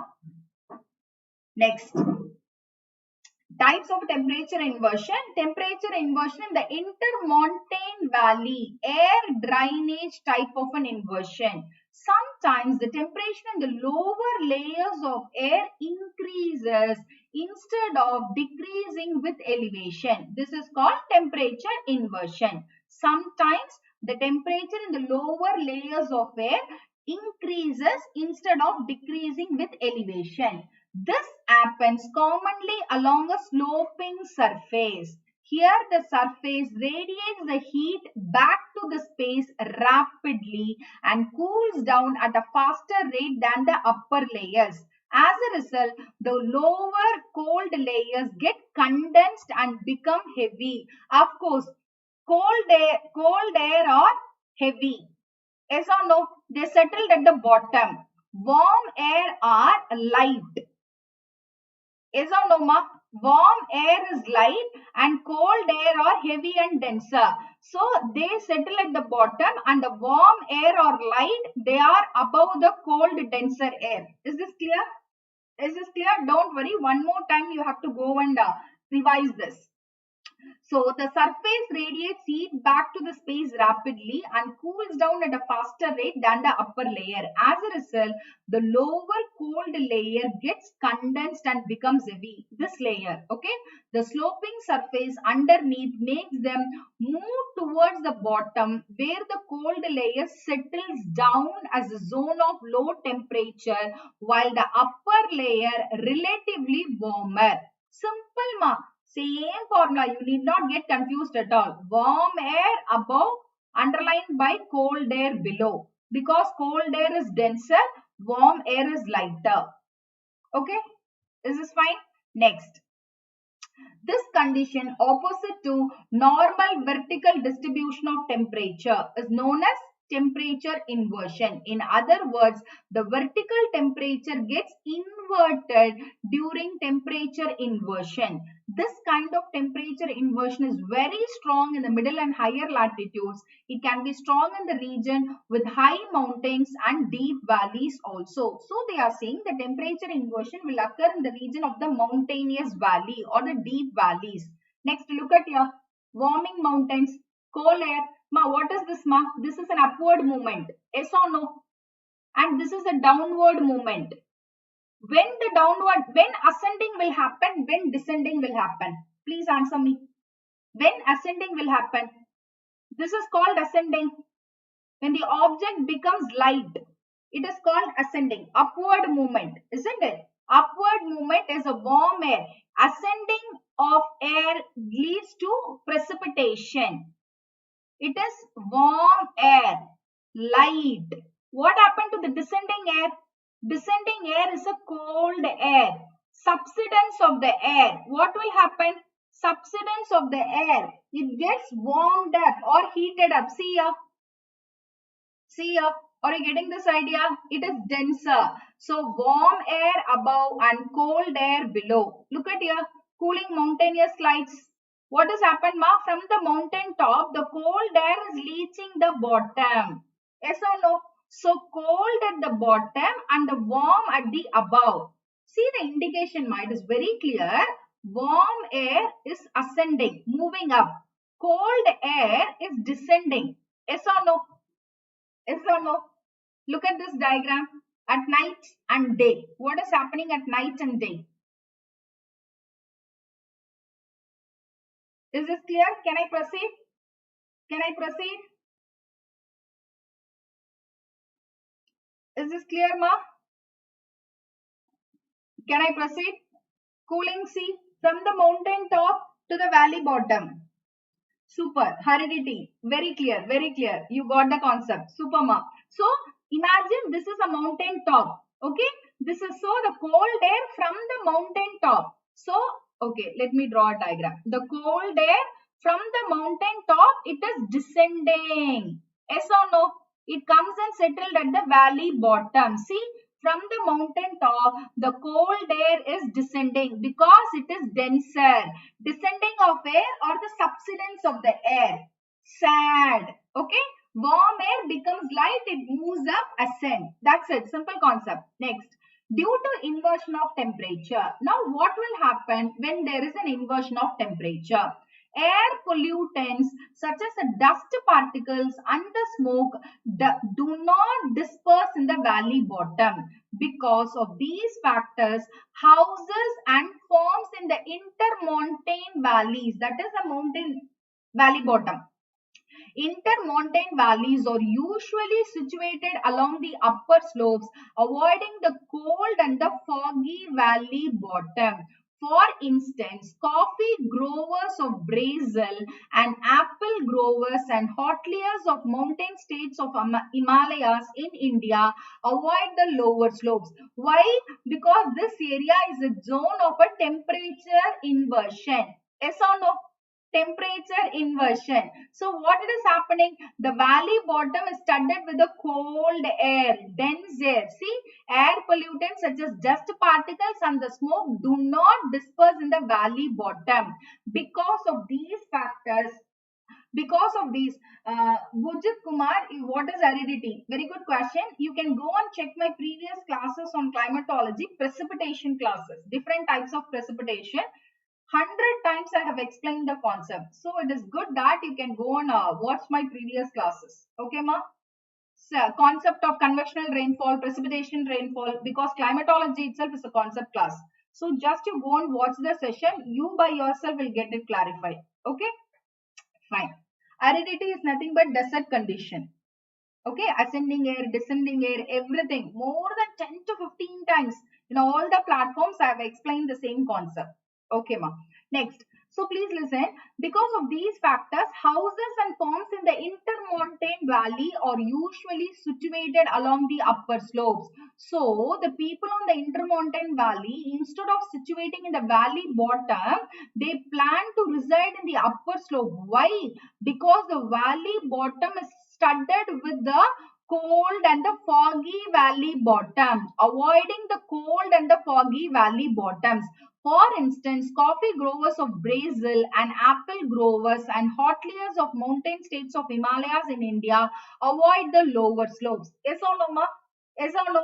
[SPEAKER 1] Next, types of temperature inversion. Temperature inversion in the intermontane valley, air drainage type of an inversion. Sometimes the temperature in the lower layers of air increases instead of decreasing with elevation. This is called temperature inversion. Sometimes the temperature in the lower layers of air increases instead of decreasing with elevation. This happens commonly along a sloping surface. Here the surface radiates the heat back to the space rapidly and cools down at a faster rate than the upper layers. As a result, the lower cold layers get condensed and become heavy. Of course, cold air are heavy. Yes or no? They settled at the bottom. Warm air are light. Yes or no, ma? Warm air is light and cold air are heavy and denser. So they settle at the bottom and the warm air or light, they are above the cold denser air. Is this clear? Is this clear? Don't worry. One more time you have to go and revise this. So the surface radiates heat back to the space rapidly and cools down at a faster rate than the upper layer. As a result, the lower cold layer gets condensed and becomes heavy. This layer, okay? The sloping surface underneath makes them move towards the bottom where the cold layer settles down as a zone of low temperature while the upper layer relatively warmer. Simple, ma. Same formula. You need not get confused at all. Warm air above underlined by cold air below. Because cold air is denser, warm air is lighter. Okay? Is this fine? Next. This condition opposite to normal vertical distribution of temperature is known as temperature inversion. In other words, the vertical temperature gets inverted during temperature inversion. This kind of temperature inversion is very strong in the middle and higher latitudes. It can be strong in the region with high mountains and deep valleys also. So they are saying the temperature inversion will occur in the region of the mountainous valley or the deep valleys. Next, look at your warming mountains, cold air. Ma, what is this, ma? This is an upward movement. Yes or no? And this is a downward movement. When ascending will happen, when descending will happen? Please answer me. When ascending will happen? This is called ascending. When the object becomes light, it is called ascending. Upward movement, isn't it? Upward movement is a warm air. Ascending of air leads to precipitation. It is warm air, light. What happened to the descending air? Descending air is a cold air. Subsidence of the air. What will happen? Subsidence of the air. It gets warmed up or heated up. See here. See here. Are you getting this idea? It is denser. So warm air above and cold air below. Look at here. Cooling mountainous slides. What has happened, ma? From the mountain top, the cold air is reaching the bottom. Yes or no? So cold at the bottom and the warm at the above. See the indication, ma. It is very clear. Warm air is ascending, moving up. Cold air is descending. Yes or no? Yes or no? Look at this diagram. At night and day. What is happening at night and day? Is this clear? Can I proceed? Can I proceed? Is this clear, ma? Can I proceed? Cooling sea from the mountain top to the valley bottom. Super. Heredity. Very clear. Very clear. You got the concept. Super, ma. So imagine this is a mountain top. Okay. This is so the cold air from the mountain top. So, okay, let me draw a diagram. The cold air from the mountain top, it is descending. Yes or no? It comes and settled at the valley bottom. See, from the mountain top, the cold air is descending because it is denser. Descending of air or the subsidence of the air. Sad. Okay. Warm air becomes light, it moves up, ascend. That's it. Simple concept. Next. Due to inversion of temperature. Now what will happen when there is an inversion of temperature? Air pollutants such as the dust particles and the smoke do not disperse in the valley bottom. Because of these factors, houses and forms in the intermontane valleys, that is a mountain valley bottom. Intermontane valleys are usually situated along the upper slopes, avoiding the cold and the foggy valley bottom. For instance, coffee growers of Brazil and apple growers and hoteliers of mountain states of Himalayas in India avoid the lower slopes. Why? Because this area is a zone of a temperature inversion. Yes or no? Temperature inversion. So what it is happening? The valley bottom is studded with a cold air, dense air. See, air pollutants such as dust particles and the smoke do not disperse in the valley bottom. Because of these factors, Gurjit Kumar, what is aridity? Very good question. You can go and check my previous classes on climatology, precipitation classes, different types of precipitation. 100 times I have explained the concept. So it is good that you can go and watch my previous classes. Okay, ma? So, concept of convectional rainfall, precipitation rainfall, because climatology itself is a concept class. So just you go and watch the session, you by yourself will get it clarified. Okay, fine. Aridity is nothing but desert condition. Okay, ascending air, descending air, everything. More than 10 to 15 times in all the platforms I have explained the same concept. Okay, ma. Next. So please listen. Because of these factors, houses and farms in the intermontane valley are usually situated along the upper slopes. So the people on the intermontane valley, instead of situating in the valley bottom, they plan to reside in the upper slope. Why? Because the valley bottom is studded with the cold and the foggy valley bottom, avoiding the cold and the foggy valley bottoms. For instance, coffee growers of Brazil and apple growers and hoteliers of mountain states of Himalayas in India avoid the lower slopes. Yes or no, ma? Yes or no?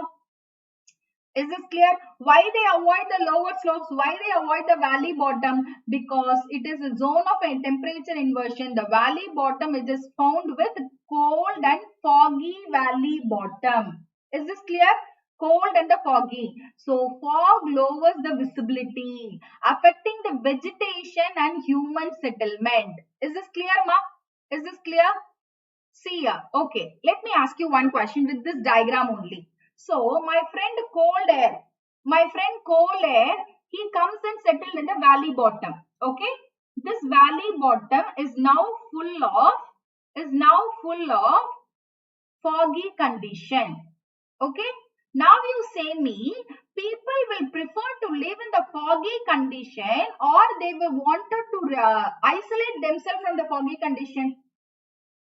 [SPEAKER 1] Is this clear? Why they avoid the lower slopes? Why they avoid the valley bottom? Because it is a zone of a temperature inversion. The valley bottom is just found with cold and foggy valley bottom. Is this clear? Cold and the foggy. So fog lowers the visibility, affecting the vegetation and human settlement. Is this clear, ma? Is this clear? See here. Okay. Let me ask you one question with this diagram only. So my friend cold air, he comes and settled in the valley bottom. Okay. This valley bottom is now full of foggy condition. Okay. Now you say me, people will prefer to live in the foggy condition or they will wanted to isolate themselves from the foggy condition.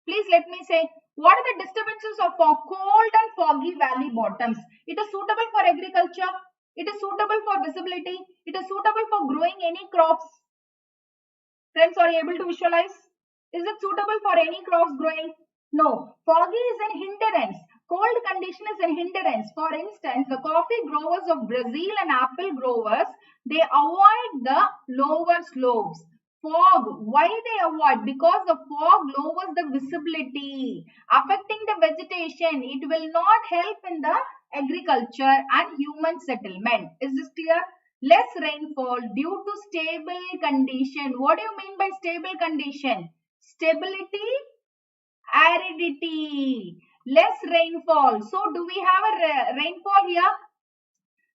[SPEAKER 1] Please let me say, what are the disturbances of cold and foggy valley bottoms? It is suitable for agriculture. It is suitable for visibility. It is suitable for growing any crops. Friends, are you able to visualize? Is it suitable for any crops growing? No. Foggy is an hindrance. Cold condition is an hindrance. For instance, the coffee growers of Brazil and apple growers, they avoid the lower slopes. Fog, why they avoid? Because the fog lowers the visibility, affecting the vegetation. It will not help in the agriculture and human settlement. Is this clear? Less rainfall due to stable condition. What do you mean by stable condition? Stability Aridity. Less rainfall. So do we have a rainfall here?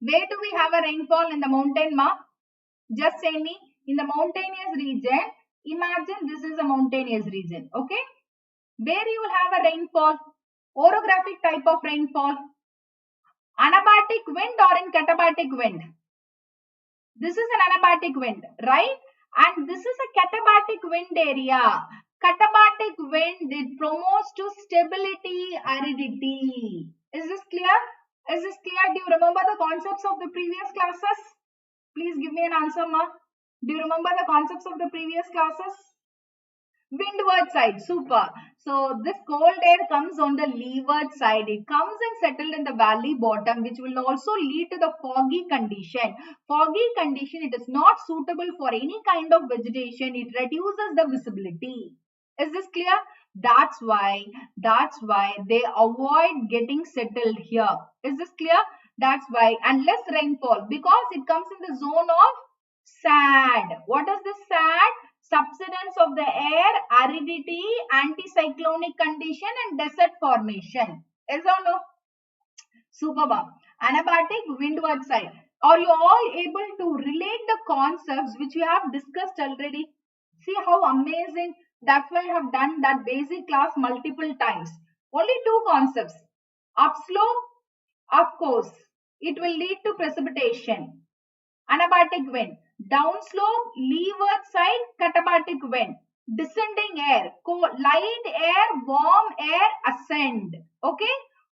[SPEAKER 1] Where do we have a rainfall in the mountain, ma? Just say me. In the mountainous region, imagine this is a mountainous region, okay? Where you will have a rainfall? Orographic type of rainfall. Anabatic wind or in katabatic wind? This is an anabatic wind, right? And this is a katabatic wind area. Katabatic wind, it promotes to stability, aridity. Is this clear? Is this clear? Do you remember the concepts of the previous classes? Please give me an answer, ma. Do you remember the concepts of the previous classes? Windward side, super. So this cold air comes on the leeward side. It comes and settles in the valley bottom, which will also lead to the foggy condition. Foggy condition, it is not suitable for any kind of vegetation. It reduces the visibility. Is this clear? That's why they avoid getting settled here. Is this clear? That's why. And less rainfall because it comes in the zone of SAD. What is this SAD? Subsidence of the air, aridity, anticyclonic condition and desert formation. Yes or no? Superb. Anabatic, windward side. Are you all able to relate the concepts which we have discussed already? See how amazing. That's why I have done that basic class multiple times. Only two concepts. Upslope, of course, it will lead to precipitation. Anabatic wind. Downslope, leeward side, katabatic wind. Descending air, light air, warm air, ascend. Okay?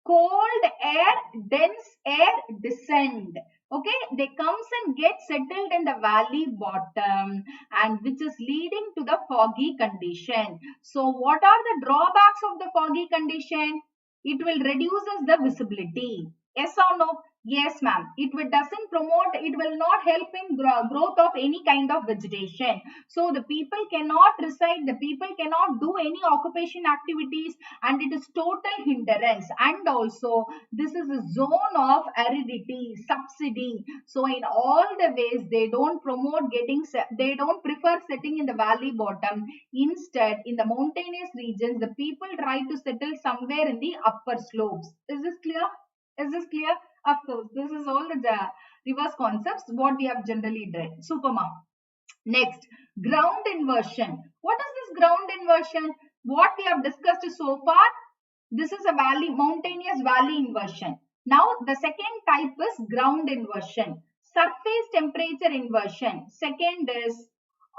[SPEAKER 1] Cold air, dense air, descend. Okay? They comes and get settled in the valley bottom and which is leading to the foggy condition. So what are the drawbacks of the foggy condition? It will reduces the visibility. Yes or no? Yes, ma'am. It doesn't promote, it will not help in growth of any kind of vegetation. So the people cannot reside, the people cannot do any occupation activities and it is total hindrance. And also this is a zone of aridity, subsidy. So in all the ways, they don't promote they don't prefer setting in the valley bottom. Instead, in the mountainous regions, the people try to settle somewhere in the upper slopes. Is this clear? Is this clear? Of course, this is all the reverse concepts what we have generally done. Superma. Next, ground inversion. What is this ground inversion? What we have discussed so far, this is a mountainous valley inversion. Now, the second type is ground inversion. Surface temperature inversion. Second is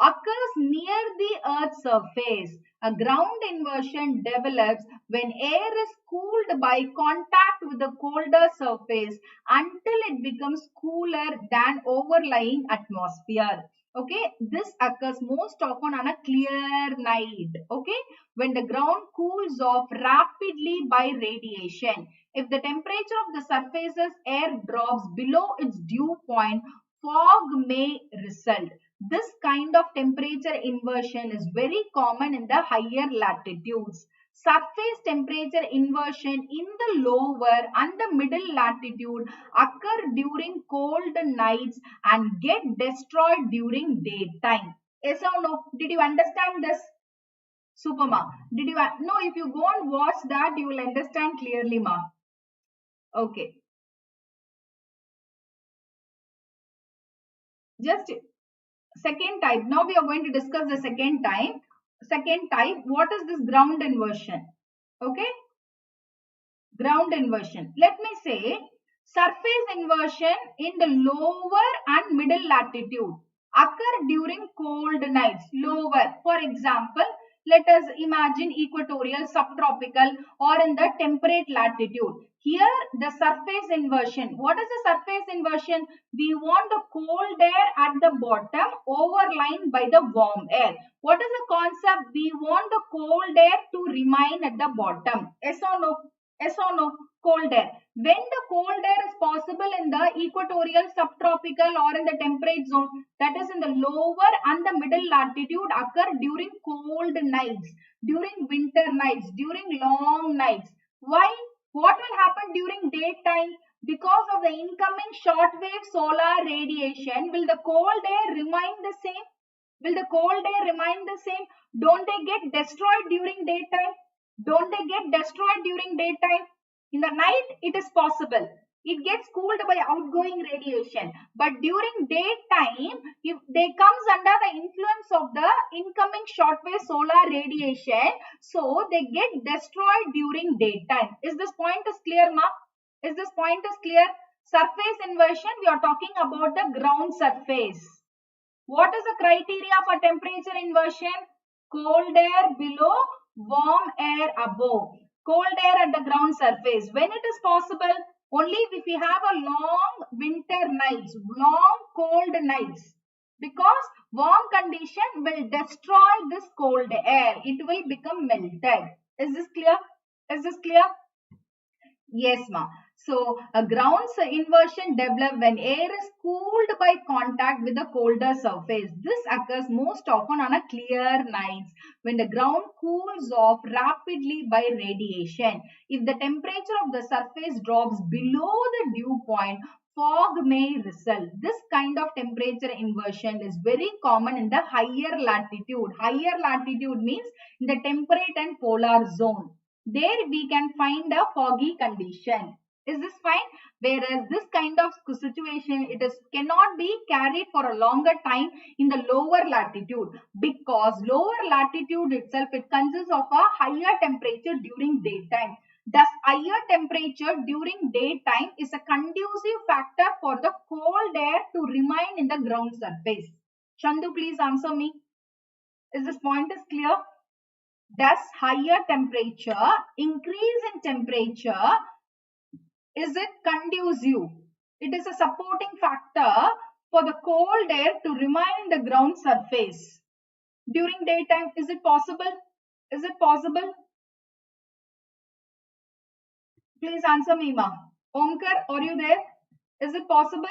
[SPEAKER 1] occurs near the Earth's surface. A ground inversion develops when air is cooled by contact with the colder surface until it becomes cooler than overlying atmosphere. Okay, this occurs most often on a clear night. Okay, when the ground cools off rapidly by radiation. If the temperature of the surface's air drops below its dew point, fog may result. This kind of temperature inversion is very common in the higher latitudes. Surface temperature inversion in the lower and the middle latitude occur during cold nights and get destroyed during daytime. Yes or no? Did you understand this? Superma. Did you no? If you go and watch that, you will understand clearly, ma. Okay. Just second type. Now we are going to discuss the second type. Second type, what is this ground inversion? Okay, ground inversion. Let me say surface inversion in the lower and middle latitude occur during cold nights. Lower, for example, let us imagine equatorial, subtropical or in the temperate latitude. Here the surface inversion. What is the surface inversion? We want the cold air at the bottom overlain by the warm air. What is the concept? We want the cold air to remain at the bottom. Yes or no? Yes or no? Cold air. When the cold air is possible in the equatorial, subtropical or in the temperate zone, that is in the lower and the middle latitude occur during cold nights, during winter nights, during long nights. Why? What will happen during daytime? Because of the incoming shortwave solar radiation, will the cold air remain the same? Will the cold air remain the same? Don't they get destroyed during daytime? Don't they get destroyed during daytime? In the night, it is possible. It gets cooled by outgoing radiation. But during daytime, if they comes under the influence of the incoming shortwave solar radiation, so they get destroyed during daytime. Is this point is clear, ma? Is this point is clear? Surface inversion, we are talking about the ground surface. What is the criteria for temperature inversion? Cold air below, warm air above. Cold air at the ground surface. When it is possible? Only if we have a long winter nights, long cold nights. Because warm condition will destroy this cold air. It will become melted. Is this clear? Is this clear? Yes, ma. So, a ground inversion develops when air is cooled by contact with the colder surface. This occurs most often on a clear nights when the ground cools off rapidly by radiation. If the temperature of the surface drops below the dew point, fog may result. This kind of temperature inversion is very common in the higher latitude. Higher latitude means in the temperate and polar zone. There we can find a foggy condition. Is this fine? Whereas this kind of situation, cannot be carried for a longer time in the lower latitude, because lower latitude itself, it consists of a higher temperature during daytime. Thus, higher temperature during daytime is a conducive factor for the cold air to remain in the ground surface. Chandu, please answer me. Is this point is clear? Thus, higher temperature, increase in temperature, is it conducive? It is a supporting factor for the cold air to remain in the ground surface. During daytime, is it possible? Is it possible? Please answer me, ma. Omkar, are you there? Is it possible?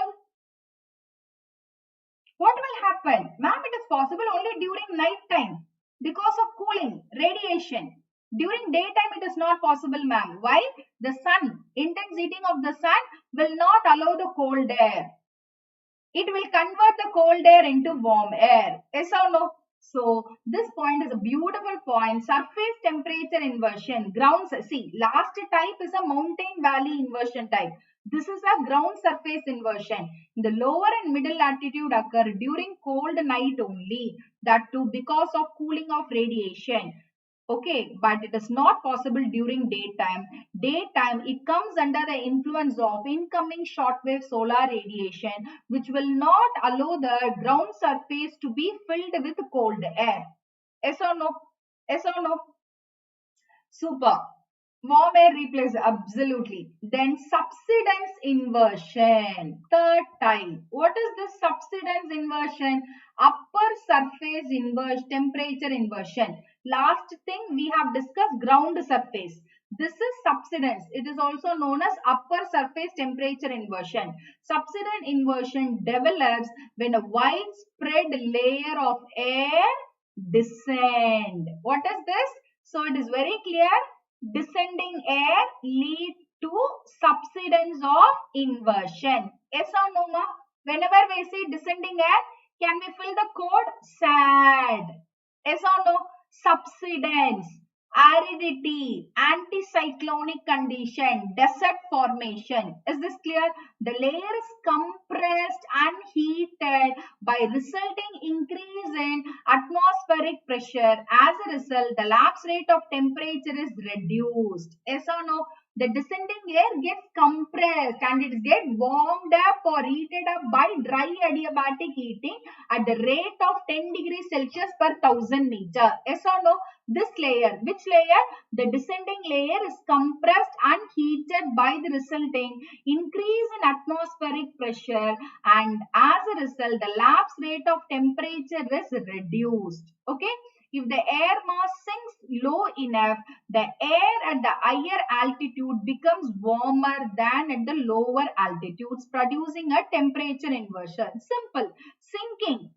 [SPEAKER 1] What will happen? Ma'am, it is possible only during night time because of cooling, radiation. During daytime, it is not possible, ma'am. Why? The sun, intense heating of the sun will not allow the cold air. It will convert the cold air into warm air. Yes or no? So, this point is a beautiful point. Surface temperature inversion. Ground, see, last type is a mountain valley inversion type. This is a ground surface inversion. In the lower and middle latitude occur during cold night only. That too because of cooling of radiation. Okay, but it is not possible during daytime. Daytime, it comes under the influence of incoming shortwave solar radiation, which will not allow the ground surface to be filled with cold air. Yes or no? Yes or no? Super. Warm air replaces, absolutely. Then subsidence inversion, third type. What is this subsidence inversion? Upper surface inversion, temperature inversion. Last thing we have discussed, ground surface. This is subsidence. It is also known as upper surface temperature inversion. Subsidence inversion develops when a widespread layer of air descend. What is this? So it is very clear. Descending air lead to subsidence of inversion. Yes or no, ma? Whenever we say descending air, can we fill the code? Sad. Yes or no? Subsidence, aridity, anticyclonic condition, desert formation. Is this clear? The layer is compressed and heated by resulting increase in atmospheric pressure. As a result, the lapse rate of temperature is reduced. Yes or no? The descending air gets compressed and it gets warmed up or heated up by dry adiabatic heating at the rate of 10 degrees Celsius per 1000 meter. Yes or no? This layer, which layer? The descending layer is compressed and heated by the resulting increase in atmospheric pressure, and as a result, the lapse rate of temperature is reduced. Okay? If the air mass sinks low enough, the air at the higher altitude becomes warmer than at the lower altitudes, producing a temperature inversion. Simple. Sinking.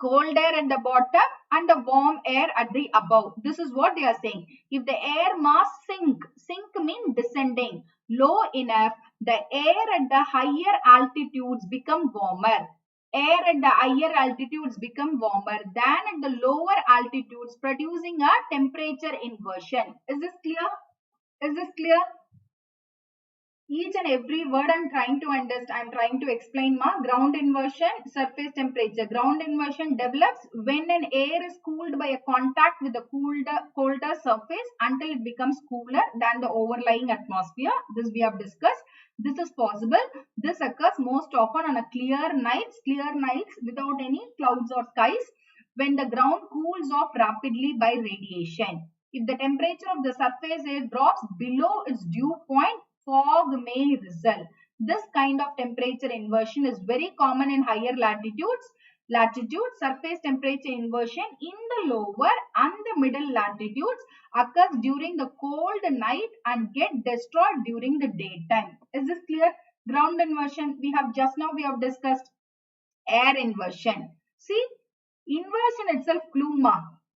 [SPEAKER 1] Cold air at the bottom and the warm air at the above. This is what they are saying. If the air mass sink means descending low enough, the air at the higher altitudes become warmer. Air at the higher altitudes become warmer than at the lower altitudes, producing a temperature inversion. Is this clear? Is this clear? Each and every word I'm trying to understand, I'm trying to explain. Ground inversion, surface temperature. Ground inversion develops when an air is cooled by a contact with a colder surface until it becomes cooler than the overlying atmosphere. This we have discussed. This is possible. This occurs most often on a clear nights without any clouds or skies, when the ground cools off rapidly by radiation. If the temperature of the surface air drops below its dew point, fog may result. This kind of temperature inversion is very common in higher latitudes. Surface temperature inversion in the lower and the middle latitudes occurs during the cold night and get destroyed during the daytime. Is this clear? Ground inversion we have discussed. Air inversion. See, inversion itself clue.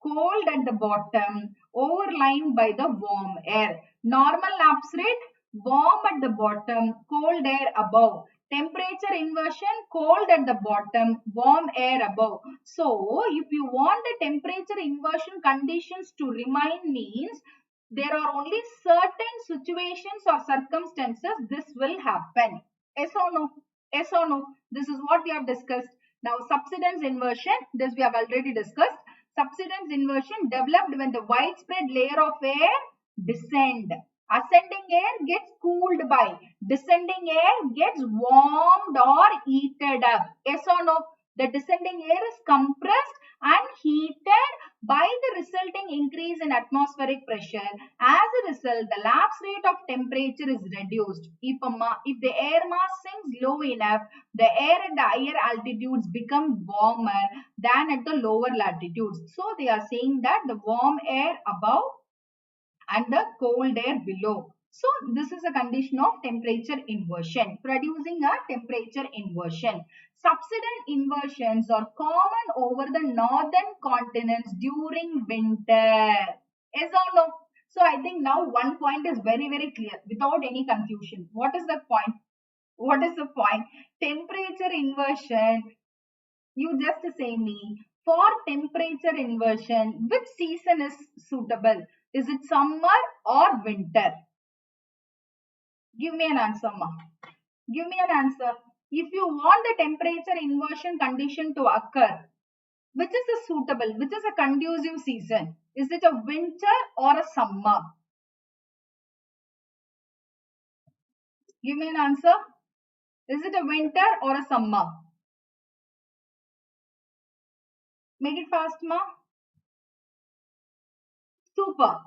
[SPEAKER 1] Cold at the bottom, overlain by the warm air. Normal lapse rate, warm at the bottom, cold air above. Temperature inversion, cold at the bottom, warm air above. So, if you want the temperature inversion conditions to remain, means there are only certain situations or circumstances this will happen. Yes or no? Yes or no? This is what we have discussed. Now, subsidence inversion, this we have already discussed. Subsidence inversion developed when the widespread layer of air descend. Ascending air gets cooled by. Descending air gets warmed or heated up. Yes or no? The descending air is compressed and heated by the resulting increase in atmospheric pressure. As a result, the lapse rate of temperature is reduced. If the air mass sinks low enough, the air at the higher altitudes become warmer than at the lower latitudes. So they are saying that the warm air above and the cold air below. So this is a condition of temperature inversion, producing a temperature inversion. Subsidence inversions are common over the northern continents during winter. Yes or no? So I think now one point is very, very clear without any confusion. What is the point? What is the point? Temperature inversion. You just say me, for temperature inversion, which season is suitable? Is it summer or winter? Give me an answer, ma. Give me an answer. If you want the temperature inversion condition to occur, which is a suitable, which is a conducive season? Is it a winter or a summer? Give me an answer. Is it a winter or a summer? Make it fast, ma. Super.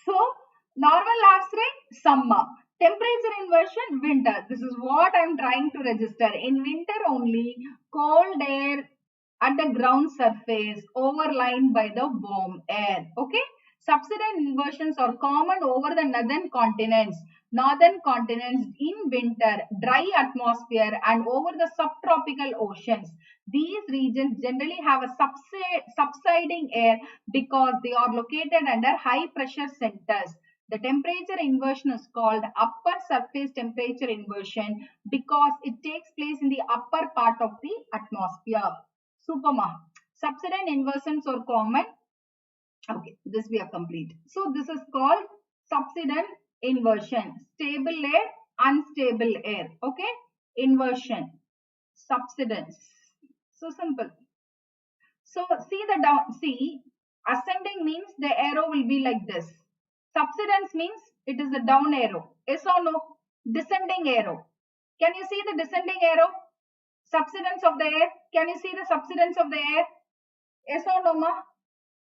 [SPEAKER 1] So, normal lapse rate, summer. Temperature inversion, winter. This is what I am trying to register. In winter only, cold air at the ground surface overlain by the warm air. Okay. Subsidence inversions are common over the northern continents in winter, dry atmosphere, and over the subtropical oceans. These regions generally have a subsiding air because they are located under high pressure centers. The temperature inversion is called upper surface temperature inversion because it takes place in the upper part of the atmosphere. Superma. Subsidence inversions are common. Okay, this we are complete. So this is called subsidence inversion. Stable air, unstable air. Okay, inversion, subsidence. So simple. So see the down. See, ascending means the arrow will be like this. Subsidence means it is a down arrow. Yes or no? Descending arrow. Can you see the descending arrow? Subsidence of the air. Can you see the subsidence of the air? Yes or no, ma?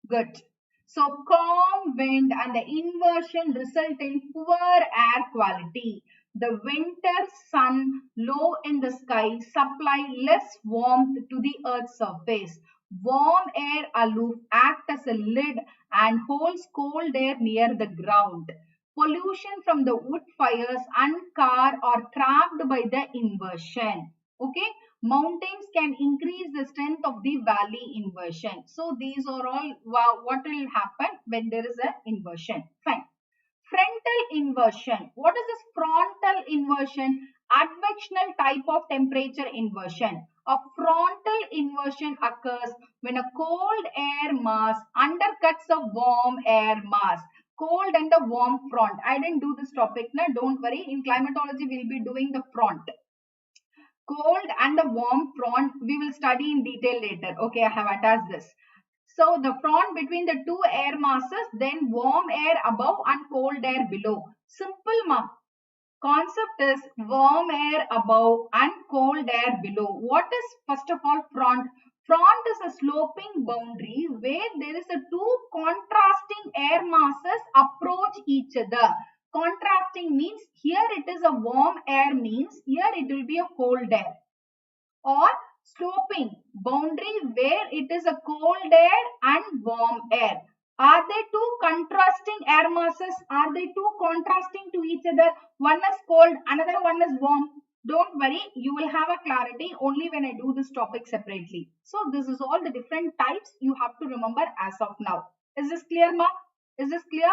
[SPEAKER 1] Good. So calm wind and the inversion result in poor air quality. The winter sun low in the sky supply less warmth to the earth's surface. Warm air aloof act as a lid and holds cold air near the ground. Pollution from the wood fires and car are trapped by the inversion. Okay. Mountains can increase the strength of the valley inversion. So these are all what will happen when there is an inversion. Fine. Frontal inversion. What is this frontal inversion? Advectional type of temperature inversion. A frontal inversion occurs when a cold air mass undercuts a warm air mass. Cold and the warm front. I didn't do this topic, na? Don't worry. In climatology, we'll be doing the front. Cold and the warm front, we will study in detail later. Okay, I have attached this. So the front between the two air masses, then warm air above and cold air below. Simple, ma. Concept is warm air above and cold air below. What is first of all front? Front is a sloping boundary where there is a two contrasting air masses approach each other. Contrasting means here it is a warm air, means here it will be a cold air. Or sloping boundary where it is a cold air and warm air. Are they two contrasting air masses? Are they two contrasting to each other? One is cold, another one is warm. Don't worry, you will have a clarity only when I do this topic separately. So this is all the different types you have to remember as of now. Is this clear, ma? Is this clear?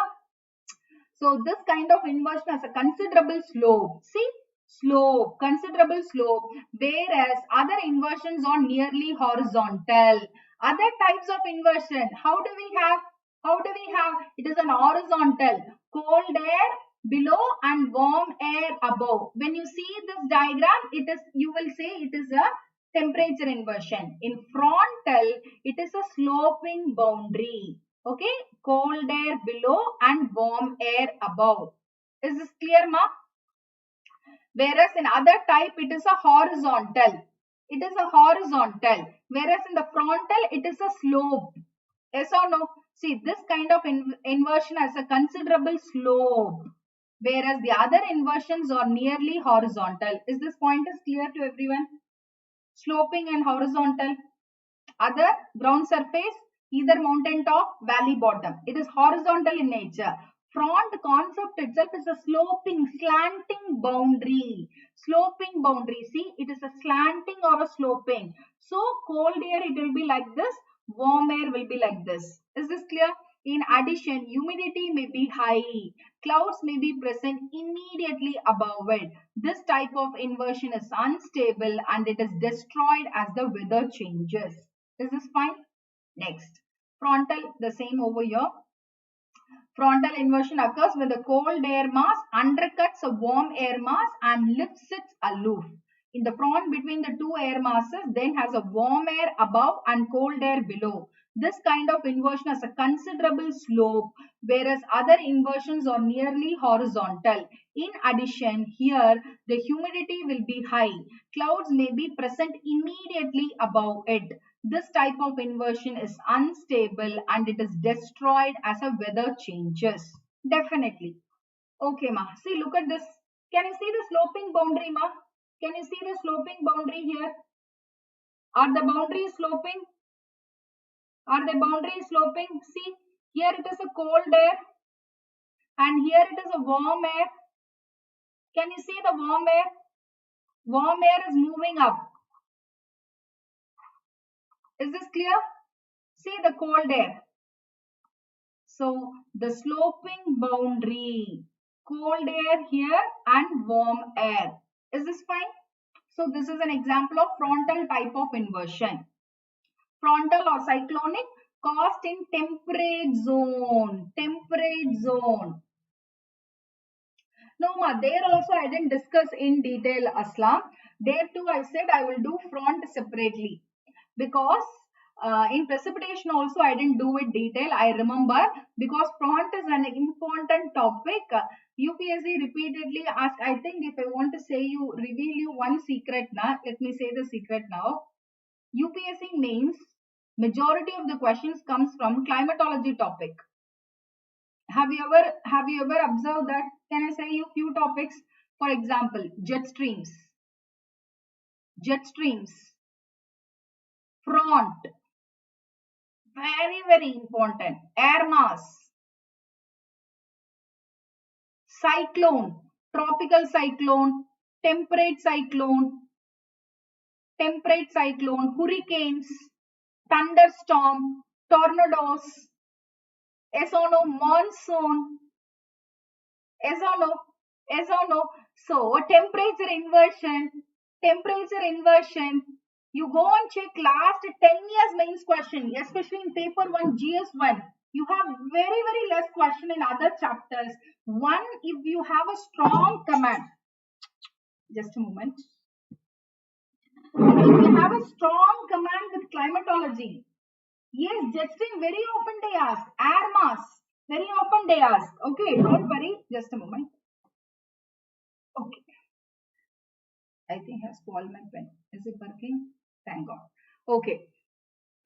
[SPEAKER 1] So this kind of inversion has a considerable slope. See? Slope, considerable slope, whereas other inversions are nearly horizontal. Other types of inversion, how do we have? It is an horizontal, cold air below and warm air above. When you see this diagram, you will say it is a temperature inversion. In frontal, it is a sloping boundary. Okay, cold air below and warm air above. Is this clear, ma? Whereas in other type, it is a horizontal. It is a horizontal. Whereas in the frontal, it is a slope. Yes or no? See, this kind of inversion has a considerable slope. Whereas the other inversions are nearly horizontal. Is this point is clear to everyone? Sloping and horizontal. Other ground surface, either mountain top, valley bottom. It is horizontal in nature. Front concept itself is a sloping, slanting boundary. Sloping boundary. See, it is a slanting or a sloping. So, cold air, it will be like this. Warm air will be like this. Is this clear? In addition, humidity may be high. Clouds may be present immediately above it. This type of inversion is unstable and it is destroyed as the weather changes. Is this fine? Next. Frontal, the same over here. Frontal inversion occurs when the cold air mass undercuts a warm air mass and lifts it aloof. In the front between the two air masses, then has a warm air above and cold air below. This kind of inversion has a considerable slope, whereas other inversions are nearly horizontal. In addition, here the humidity will be high. Clouds may be present immediately above it. This type of inversion is unstable and it is destroyed as a weather changes. Definitely. Okay, ma. See, look at this. Can you see the sloping boundary, ma? Can you see the sloping boundary here? Are the boundaries sloping? Are the boundaries sloping? See, here it is a cold air and here it is a warm air. Can you see the warm air? Warm air is moving up. Is this clear? See the cold air. So, the sloping boundary, cold air here and warm air. Is this fine? So, this is an example of frontal type of inversion. Frontal or cyclonic caused in temperate zone. Temperate zone. No, ma, there also I didn't discuss in detail, Aslam. There too I said I will do front separately. Because in precipitation also I didn't do it detail. I remember because front is an important topic. UPSC repeatedly asked. I think if I want to reveal you one secret now, let me say the secret now. UPSC means majority of the questions comes from climatology topic. Have you ever observed that? Can I say you few topics? For example, jet streams, front, very important, air mass, cyclone, tropical cyclone, temperate cyclone, hurricanes, thunderstorm, tornadoes, yes or no, monsoon, yes or no, So temperature inversion. You go and check last 10 years mains question, especially in paper 1 GS1. You have very less question in other chapters. One, if you have a strong command. Just a moment. If you have a strong command with climatology, yes, jet stream very often they ask. Air mass, very often they ask. Okay, don't worry. Just a moment. Okay. I think I have spoiled my pen. Is it working? Thank God. Okay.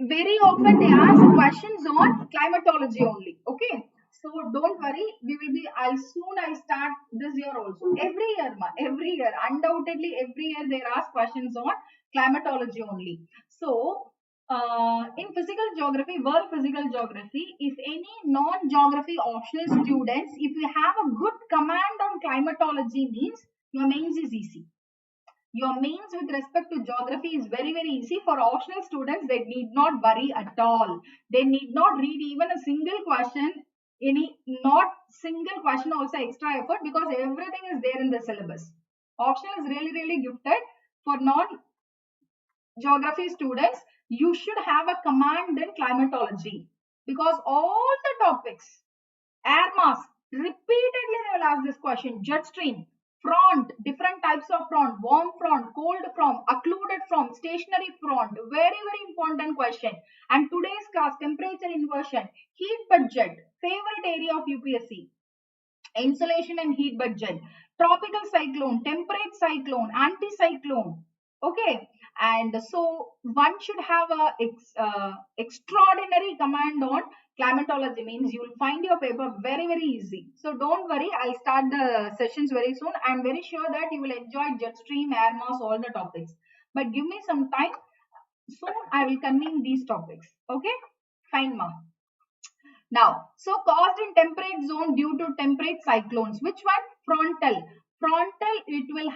[SPEAKER 1] Very often they ask questions on climatology only. Okay. So don't worry. I'll start this year also. Every year. Undoubtedly, every year they ask questions on climatology only. So, in physical geography, world physical geography, if any non-geography optional students, if you have a good command on climatology means your mains is easy. Your mains with respect to geography is very easy. For optional students, they need not worry at all. They need not read even a single question, not single question also extra effort, because everything is there in the syllabus. Optional is really gifted. For non-geography students, you should have a command in climatology, because all the topics, air mass, repeatedly they will ask this question. Jet stream, front, different types of front, warm front, cold front, occluded front, stationary front, very important question. And today's class, temperature inversion, heat budget, favorite area of UPSC, insolation and heat budget, tropical cyclone, temperate cyclone, anticyclone. Okay, and so one should have a extraordinary command on climatology, means you will find your paper very easy. So don't worry, I'll start the sessions very soon. I'm very sure that you will enjoy jet stream, air mass, all the topics. But give me some time. Soon I will convene these topics. Okay, fine, ma. Now, so caused in temperate zone due to temperate cyclones. Which one? Frontal. Frontal, it will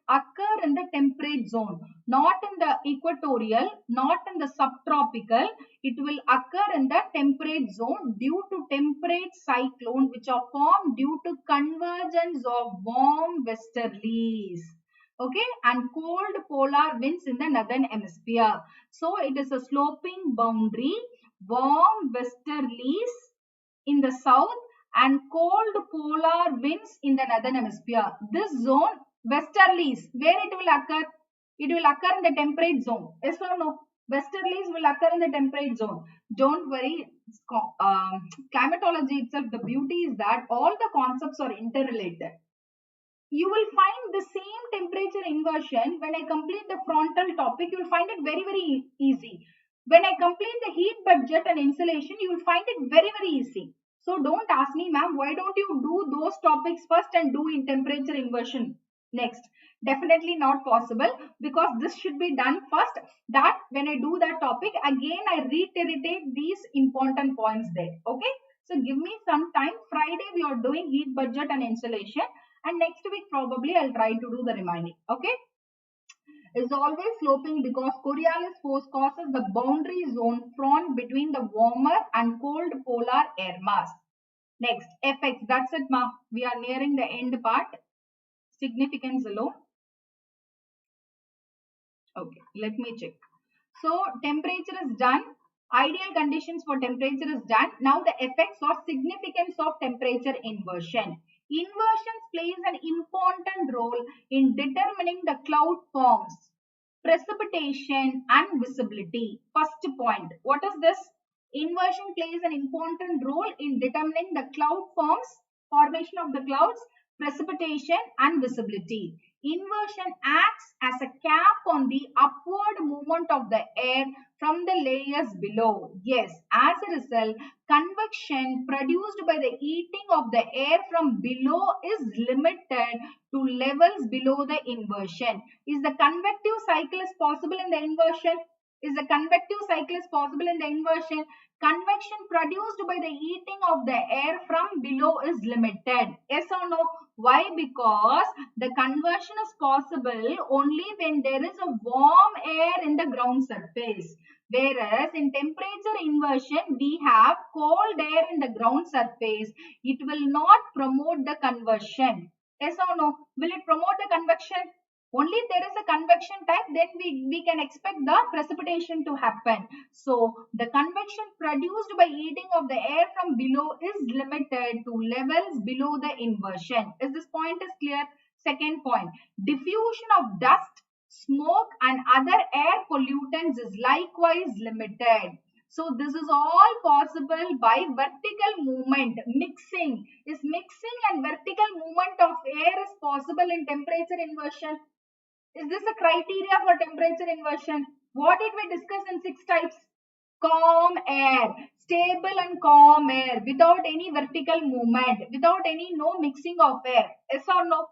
[SPEAKER 1] occur in the temperate zone, not in the equatorial, not in the subtropical. It will occur in the temperate zone due to temperate cyclone, which are formed due to convergence of warm westerlies. Okay, and cold polar winds in the northern hemisphere. So it is a sloping boundary, warm westerlies in the south and cold polar winds in the northern hemisphere. This zone, westerlies, where it will occur? It will occur in the temperate zone. Yes or no? Westerlies will occur in the temperate zone. Don't worry. Climatology itself, the beauty is that all the concepts are interrelated. You will find the same temperature inversion when I complete the frontal topic. You will find it very easy. When I complete the heat budget and insulation, you will find it very easy. So don't ask me, ma'am, why don't you do those topics first and do in temperature inversion next? Definitely not possible, because this should be done first. That when I do that topic, again I reiterate these important points there. Okay. So give me some time. Friday we are doing heat budget and insulation, and next week probably I'll try to do the remaining. Okay. Is always sloping because Coriolis force causes the boundary zone front between the warmer and cold polar air mass. Next, effects. That's it, ma. We are nearing the end part. Significance alone. Okay, let me check. So, temperature is done. Ideal conditions for temperature is done. Now, the effects or significance of temperature inversion. Inversions plays an important role in determining the cloud forms, precipitation and visibility. First point, what is this? Inversion plays an important role in determining the cloud forms, formation of the clouds, precipitation and visibility. Inversion acts as a cap on the upward movement of the air from the layers below. Yes, as a result, convection produced by the heating of the air from below is limited to levels below the inversion. Is the convective cycle is possible in the inversion? Is the convective cycle is possible in the inversion? Convection produced by the heating of the air from below is limited. Yes or no? Why? Because the conversion is possible only when there is a warm air in the ground surface. Whereas in temperature inversion, we have cold air in the ground surface. It will not promote the conversion. Yes or no? Will it promote the convection? Only if there is a convection type, then we can expect the precipitation to happen. So the convection produced by heating of the air from below is limited to levels below the inversion. Is this point is clear? Second point, diffusion of dust, smoke and other air pollutants is likewise limited. So this is all possible by vertical movement. Mixing and vertical movement of air is possible in temperature inversion. Is this a criteria for temperature inversion? What did we discuss in 6 types? Calm air, stable and calm air without any vertical movement, without any no mixing of air. Yes or no?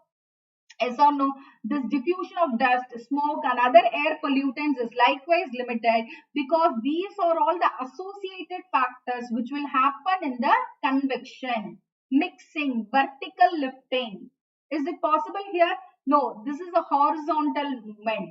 [SPEAKER 1] Yes or no? This diffusion of dust, smoke and other air pollutants is likewise limited because these are all the associated factors which will happen in the convection. Mixing, vertical lifting. Is it possible here? No, this is a horizontal movement.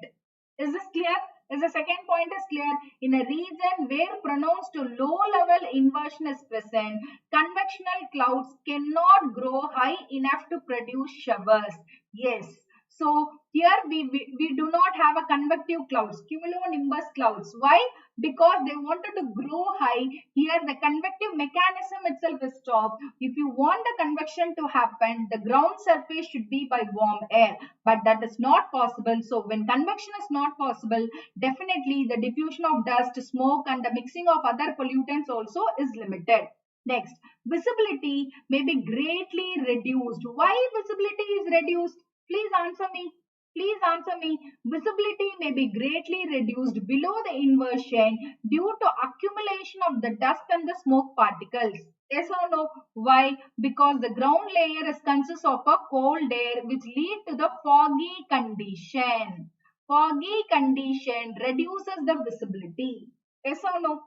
[SPEAKER 1] Is this clear? Is the second point is clear? In a region where pronounced to low level inversion is present, convectional clouds cannot grow high enough to produce showers. Yes. So here we do not have a convective clouds, cumulonimbus clouds. Why? Because they wanted to grow high. Here the convective mechanism itself is stopped. If you want the convection to happen, the ground surface should be by warm air. But that is not possible. So when convection is not possible, definitely the diffusion of dust, smoke and the mixing of other pollutants also is limited. Next, visibility may be greatly reduced. Why visibility is reduced? Please answer me. Please answer me. Visibility may be greatly reduced below the inversion due to accumulation of the dust and the smoke particles. Yes or no? Why? Because the ground layer is consists of a cold air which lead to the foggy condition. Foggy condition reduces the visibility. Yes or no?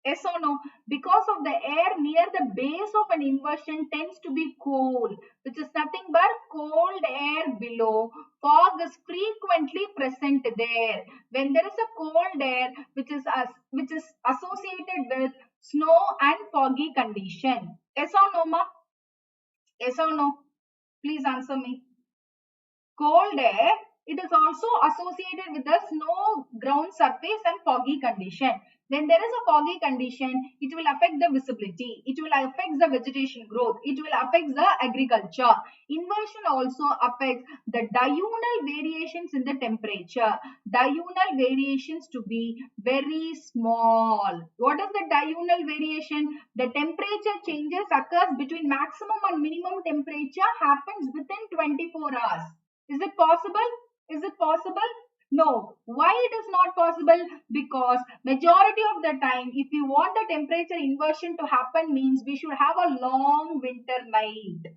[SPEAKER 1] Yes or no? Because of the air near the base of an inversion tends to be cool, which is nothing but cold air below. Fog is frequently present there. When there is a cold air which is associated with snow and foggy condition. Yes or no, ma? Yes or no? Please answer me. Cold air, it is also associated with the snow ground surface and foggy condition. When there is a foggy condition, it will affect the visibility, it will affect the vegetation growth, it will affect the agriculture. Inversion also affects the diurnal variations in the temperature. Diurnal variations to be very small. What is the diurnal variation? The temperature changes occurs between maximum and minimum temperature happens within 24 hours. Is it possible? Is it possible? No. Why it is not possible? Because majority of the time, if you want the temperature inversion to happen means we should have a long winter night.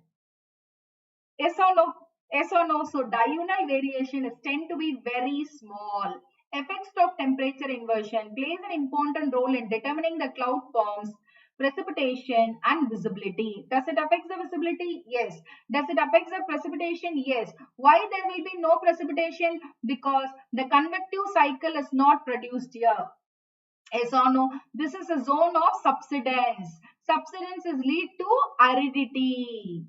[SPEAKER 1] Yes or no? Yes or no? So diurnal variation is tend to be very small. Effects of temperature inversion plays an important role in determining the cloud forms, precipitation and visibility. Does it affect the visibility? Yes. Does it affect the precipitation? Yes. Why there will be no precipitation? Because the convective cycle is not produced here. Yes or no? This is a zone of subsidence. Subsidence is lead to aridity.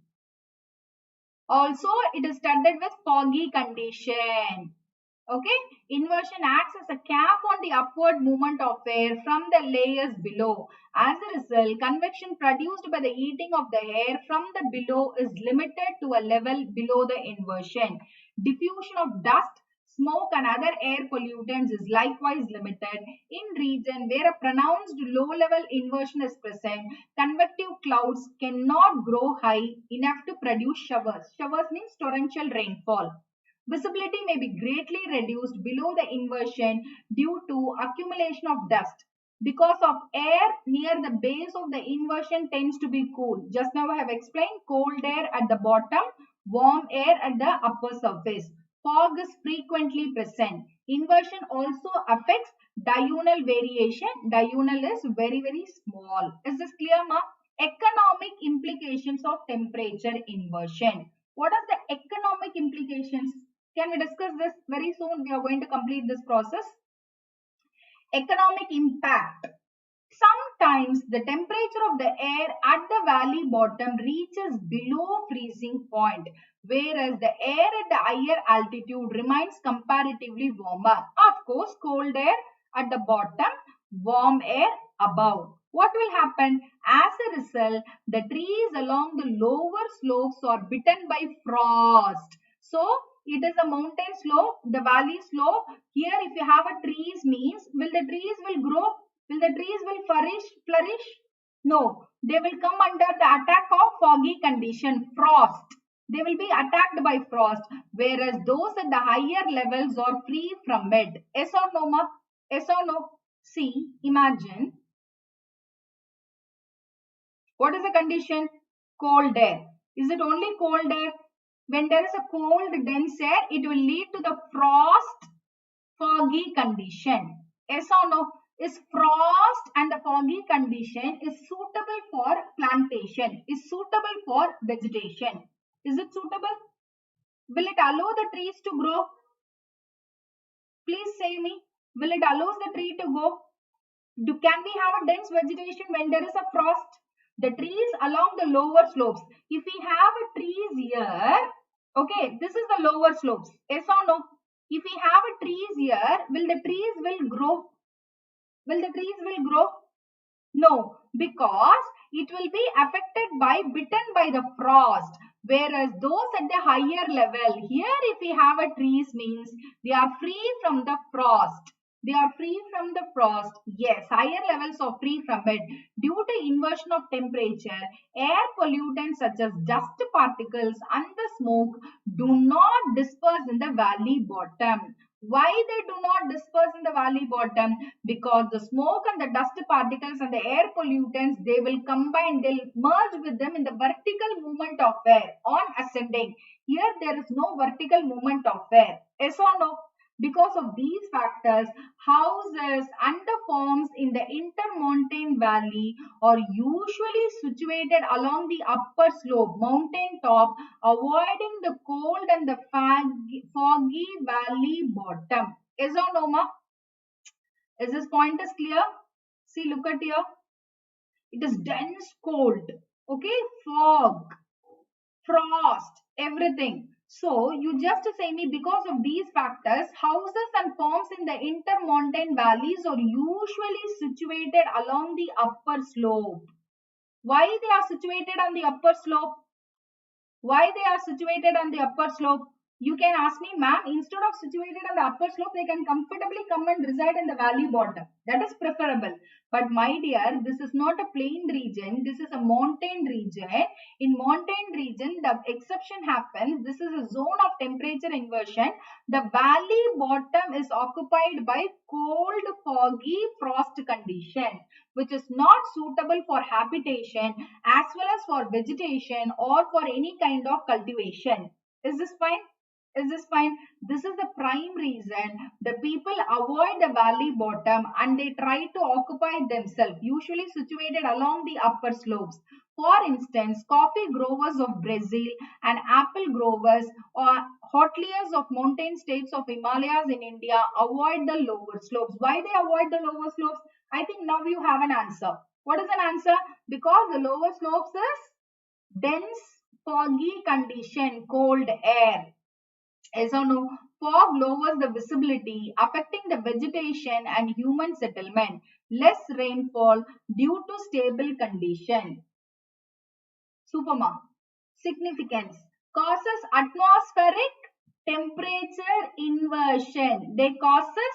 [SPEAKER 1] Also, it is studded with foggy condition. Okay, inversion acts as a cap on the upward movement of air from the layers below. As a result, convection produced by the heating of the air from the below is limited to a level below the inversion. Diffusion of dust, smoke and other air pollutants is likewise limited. In region where a pronounced low level inversion is present, convective clouds cannot grow high enough to produce showers. Showers means torrential rainfall. Visibility may be greatly reduced below the inversion due to accumulation of dust. Because of air near the base of the inversion tends to be cool. Just now I have explained cold air at the bottom, warm air at the upper surface. Fog is frequently present. Inversion also affects diurnal variation. Diurnal is very small. Is this clear, ma? Economic implications of temperature inversion. What are the economic implications? Can we discuss this very soon? We are going to complete this process. Economic impact. Sometimes the temperature of the air at the valley bottom reaches below freezing point, whereas the air at the higher altitude remains comparatively warmer. Of course, cold air at the bottom, warm air above. What will happen? As a result, the trees along the lower slopes are bitten by frost. So, it is a mountain slope, the valley slope. Here, if you have a trees means, will the trees will grow? Will the trees will flourish? No, they will come under the attack of foggy condition, frost. They will be attacked by frost, whereas those at the higher levels are free from it. Yes or no, ma? Yes or no? See, imagine. What is the condition? Cold air. Is it only cold air? When there is a cold, dense air, it will lead to the frost, foggy condition. Yes or no? Is frost and the foggy condition is suitable for plantation, is suitable for vegetation. Is it suitable? Will it allow the trees to grow? Please say me. Will it allow the tree to go? Can we have a dense vegetation when there is a frost? The trees along the lower slopes. If we have a trees here, okay, this is the lower slopes. Yes or no? If we have a trees here, will the trees will grow? Will the trees will grow? No, because it will be affected by bitten by the frost. Whereas those at the higher level, here if we have a trees means they are free from the frost. They are free from the frost. Yes, higher levels are free from it. Due to inversion of temperature, air pollutants such as dust particles and the smoke do not disperse in the valley bottom. Why they do not disperse in the valley bottom? Because the smoke and the dust particles and the air pollutants, they will combine, they'll merge with them in the vertical movement of air on ascending. Here there is no vertical movement of air. Yes or no? Because of these factors, houses and the farms in the intermontane valley are usually situated along the upper slope, mountain top, avoiding the cold and the foggy valley bottom. Is or no, ma? Is this point is clear? See, look at here. It is dense cold. Okay, fog, frost, everything. So you just say me, because of these factors, houses and farms in the intermontane valleys are usually situated along the upper slope. Why they are situated on the upper slope? Why they are situated on the upper slope? You can ask me, ma'am, instead of situated on the upper slope, they can comfortably come and reside in the valley bottom. That is preferable. But my dear, this is not a plain region. This is a mountain region. In mountain region, the exception happens. This is a zone of temperature inversion. The valley bottom is occupied by cold, foggy, frost condition, which is not suitable for habitation as well as for vegetation or for any kind of cultivation. Is this fine? Is this fine? This is the prime reason the people avoid the valley bottom and they try to occupy themselves, usually situated along the upper slopes. For instance, coffee growers of Brazil and apple growers or hoteliers of mountain states of Himalayas in India avoid the lower slopes. Why they avoid the lower slopes? I think now you have an answer. What is an answer? Because the lower slopes is dense, foggy condition, cold air. Yes or no? Fog lowers the visibility, affecting the vegetation and human settlement. Less rainfall due to stable condition. Superma. Significance. Causes atmospheric temperature inversion. They causes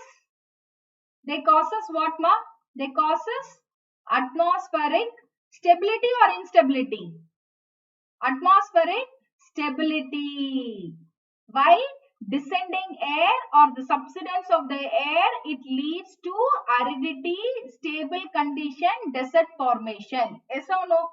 [SPEAKER 1] what, ma? They causes atmospheric stability or instability? Atmospheric stability. By descending air or the subsidence of the air, it leads to aridity, stable condition, desert formation. Yes or no?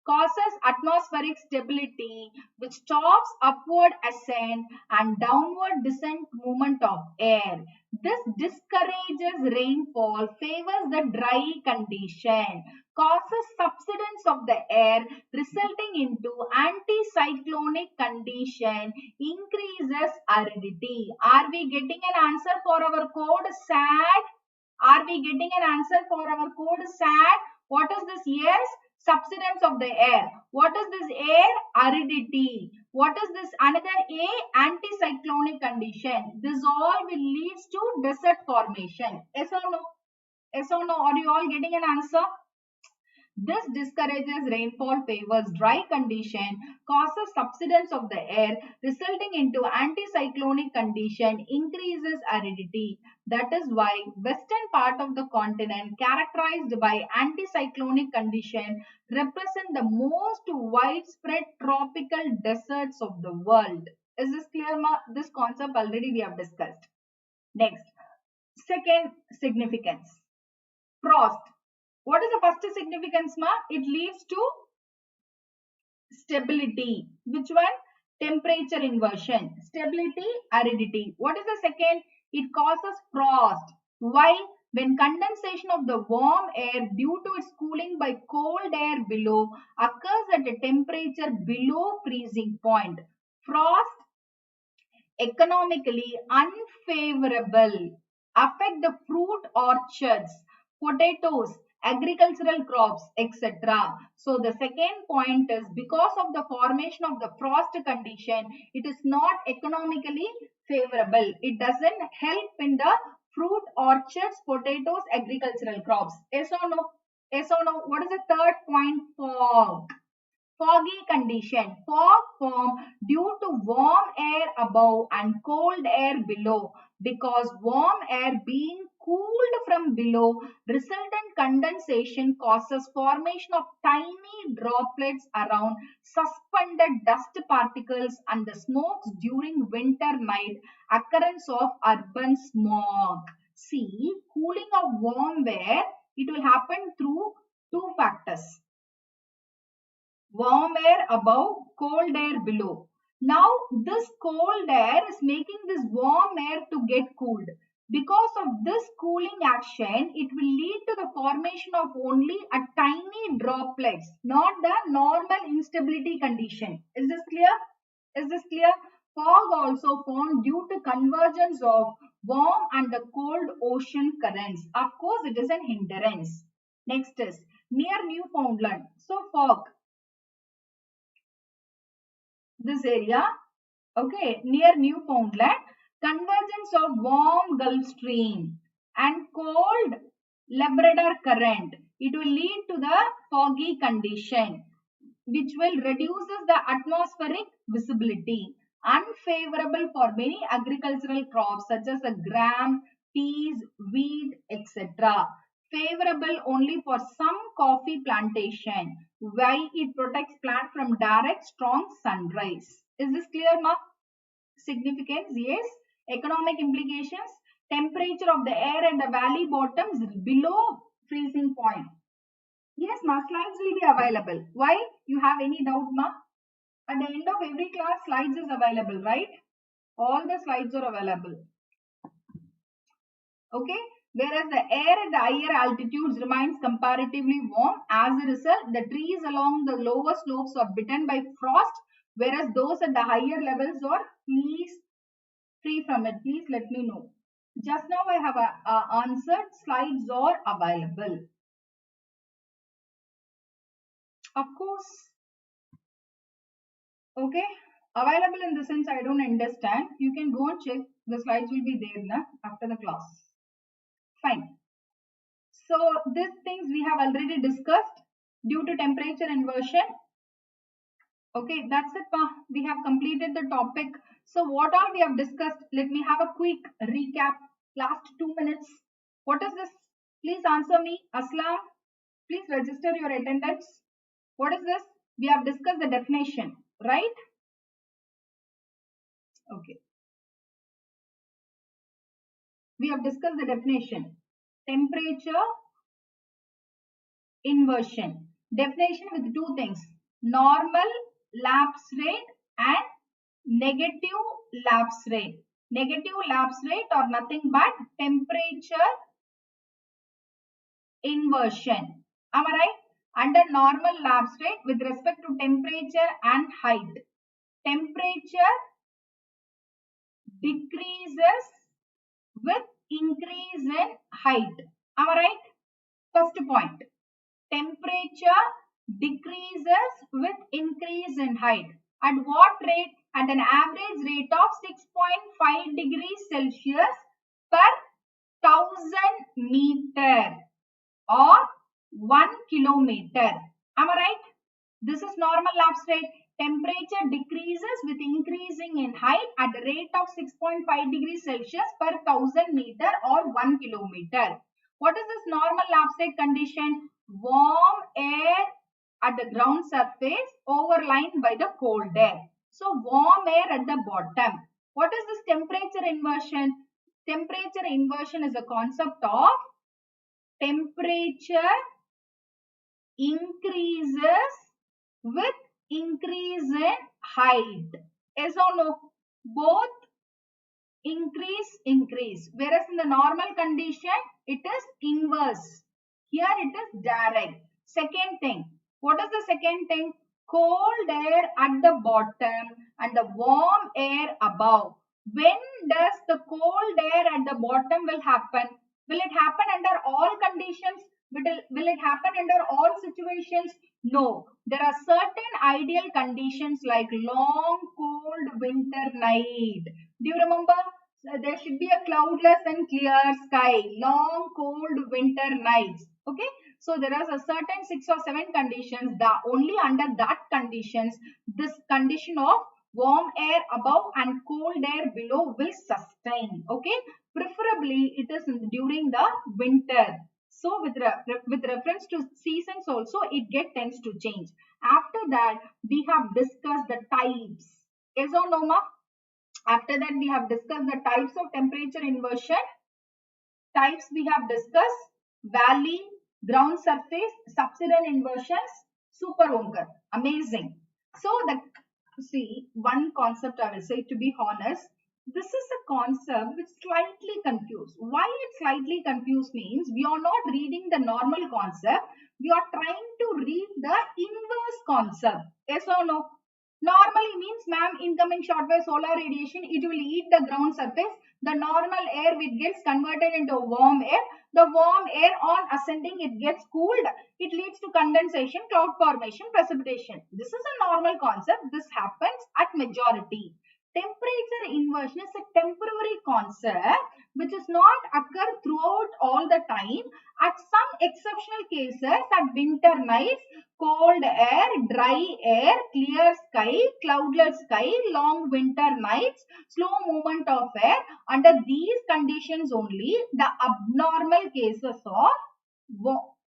[SPEAKER 1] Causes atmospheric stability, which stops upward ascent and downward descent movement of air. This discourages rainfall, favors the dry condition, causes subsidence of the air, resulting into anticyclonic condition, increases aridity. Are we getting an answer for our code? SAD? Are we getting an answer for our code SAT? What is this? Yes, subsidence of the air. What is this air? Aridity. What is this? Another A, anticyclonic condition. This all will lead to desert formation. Yes or no? Yes or no? Are you all getting an answer? This discourages rainfall, favors dry condition, causes subsidence of the air, resulting into anticyclonic condition, increases aridity. That is why western part of the continent characterized by anticyclonic condition represent the most widespread tropical deserts of the world. Is this clear? This concept already we have discussed. Next, second significance. Frost. What is the first significance, ma? It leads to stability. Which one? Temperature inversion. Stability, aridity. What is the second? It causes frost. Why? When condensation of the warm air due to its cooling by cold air below occurs at a temperature below freezing point. Frost, economically unfavorable, affect the fruit orchards, potatoes, agricultural crops, etc. So the second point is because of the formation of the frost condition, it is not economically favorable. It doesn't help in the fruit orchards, potatoes, agricultural crops. Yes or no? Yes or no? What is the third point? Fog. Foggy condition. Fog form due to warm air above and cold air below. Because warm air being cooled from below, resultant condensation causes formation of tiny droplets around suspended dust particles and the smokes during winter night. Occurrence of urban smog. See, cooling of warm air, it will happen through two factors. Warm air above, cold air below. Now this cold air is making this warm air to get cooled. Because of this cooling action, it will lead to the formation of only a tiny droplets, not the normal instability condition. Is this clear? Is this clear? Fog also formed due to convergence of warm and the cold ocean currents. Of course, it is an hindrance. Next is near Newfoundland. So fog. This area, okay, near Newfoundland, convergence of warm Gulf Stream and cold Labrador current. It will lead to the foggy condition, which will reduces the atmospheric visibility. Unfavorable for many agricultural crops such as the gram, peas, wheat, etc. Favorable only for some coffee plantation. Why? It protects plant from direct strong sunrise. Is this clear, ma? Significance? Yes. Economic implications. Temperature of the air and the valley bottoms below freezing point. Yes, ma, slides will be available. Why? You have any doubt, ma? At the end of every class, slides is available, right? All the slides are available. Okay. Whereas the air at the higher altitudes remains comparatively warm. As a result, the trees along the lower slopes are bitten by frost, whereas those at the higher levels are free from it. Please let me know. Just now I have answered. Slides are available. Of course. Okay. Available in the sense I don't understand. You can go and check. The slides will be there na, after the class. Fine. So these things we have already discussed due to temperature inversion. Okay, that's it. We have completed the topic. So what all we have discussed, let me have a quick recap. Last 2 minutes. What is this? Please answer me. Aslam, please register your attendance. What is this? We have discussed the definition, right? Okay. We have discussed the definition. Temperature inversion. Definition with two things. Normal lapse rate and negative lapse rate. Negative lapse rate or nothing but temperature inversion. Am I right? Under normal lapse rate with respect to temperature and height. Temperature decreases with increase in height. Am I right? First point. Temperature decreases with increase in height. At what rate? At an average rate of 6.5 degrees Celsius per 1000 meter or 1 kilometer. Am I right? This is normal lapse rate. Temperature decreases with increasing in height at a rate of 6.5 degrees Celsius per 1000 meter or 1 kilometer. What is this normal lapse rate condition? Warm air at the ground surface overlain by the cold air. So warm air at the bottom. What is this temperature inversion? Temperature inversion is a concept of temperature increases with increase in height. Yes or no? Both increase. Whereas in the normal condition, it is inverse. Here it is direct. Second thing. What is the second thing? Cold air at the bottom and the warm air above. When does the cold air at the bottom will happen? Will it happen under all conditions? Will it happen under all situations? No. There are certain ideal conditions like long cold winter night. Do you remember? There should be a cloudless and clear sky. Long cold winter nights. Okay. So there are a certain 6 or 7 conditions that only under that conditions this condition of warm air above and cold air below will sustain. Okay. Preferably it is during the winter. So with reference to seasons also it tends to change. After that we have discussed the types. Yes or no, ma? After that we have discussed the types of temperature inversion. Types we have discussed: valley, ground surface, subsidence inversions, super Onker. Amazing. So one concept I will say, to be honest, this is a concept which slightly confused. Why it slightly confused means we are not reading the normal concept. We are trying to read the inverse concept. Yes or no? Normally means, ma'am, incoming shortwave solar radiation, it will heat the ground surface. The normal air which gets converted into warm air. The warm air on ascending, it gets cooled. It leads to condensation, cloud formation, precipitation. This is a normal concept. This happens at majority. Temperature inversion is a temporary concept which does not occur throughout all the time. At some exceptional cases, at winter nights, cold air, dry air, clear sky, cloudless sky, long winter nights, slow movement of air. Under these conditions only, the abnormal cases of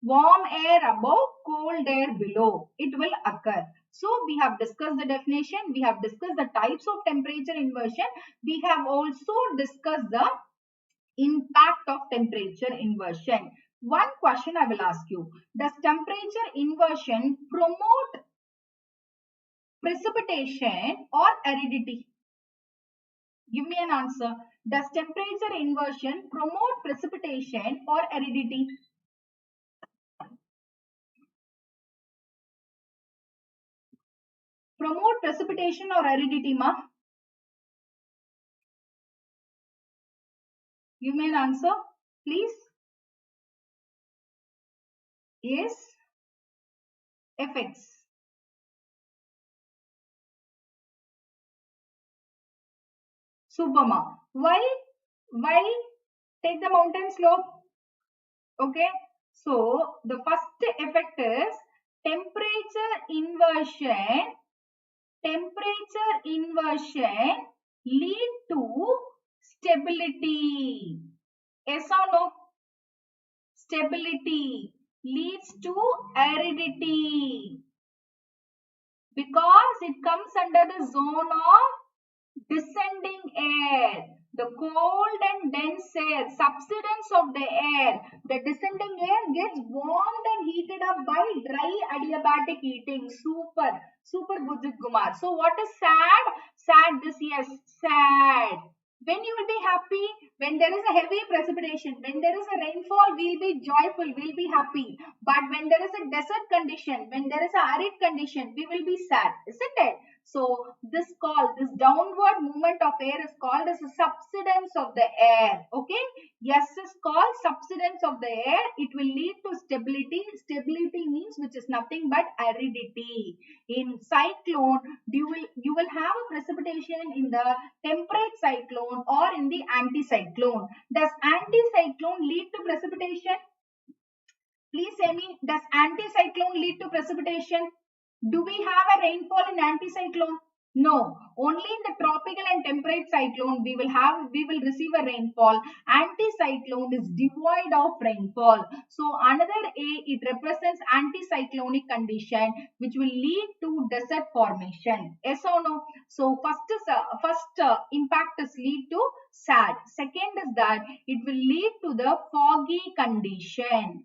[SPEAKER 1] warm air above, cold air below, it will occur. So we have discussed the definition, we have discussed the types of temperature inversion, we have also discussed the impact of temperature inversion. One question I will ask you: does temperature inversion promote precipitation or aridity? Give me an answer. Does temperature inversion promote precipitation or aridity? Promote precipitation or aridity, ma? Give me an answer, please. Yes. Effects. Superma. Why? Take the mountain slope. Okay. So the first effect is temperature inversion. Temperature inversion lead to stability. Yes or no? Stability leads to aridity because it comes under the zone of descending air. The cold and dense air, subsidence of the air, the descending air gets warmed and heated up by dry adiabatic heating. Super Bujit Kumar. So what is sad? Sad this year, sad. When you will be happy? When there is a heavy precipitation, when there is a rainfall, we'll be joyful, we'll be happy. But when there is a desert condition, when there is a arid condition, we will be sad, isn't it? So this downward movement of air is called as a subsidence of the air. Okay, yes is called subsidence of the air. It will lead to stability. Stability means which is nothing but aridity. In cyclone, you will have a precipitation in the temperate cyclone or in the anticyclone. Does anticyclone lead to precipitation? Please say me, does anticyclone lead to precipitation? Do we have a rainfall in anticyclone? No, only in the tropical and temperate cyclone we will receive a rainfall. Anticyclone is devoid of rainfall. So another A, it represents anticyclonic condition which will lead to desert formation. Yes or no? So first impact is lead to SAD. Second is that it will lead to the foggy condition.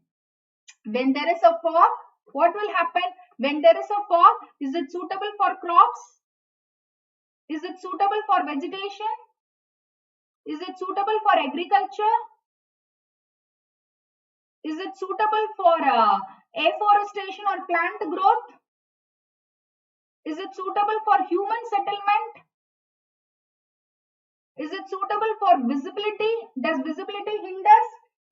[SPEAKER 1] When there is a fog, what will happen? When there is a fog, is it suitable for crops? Is it suitable for vegetation? Is it suitable for agriculture? Is it suitable for afforestation or plant growth? Is it suitable for human settlement? Is it suitable for visibility? Does visibility hinder?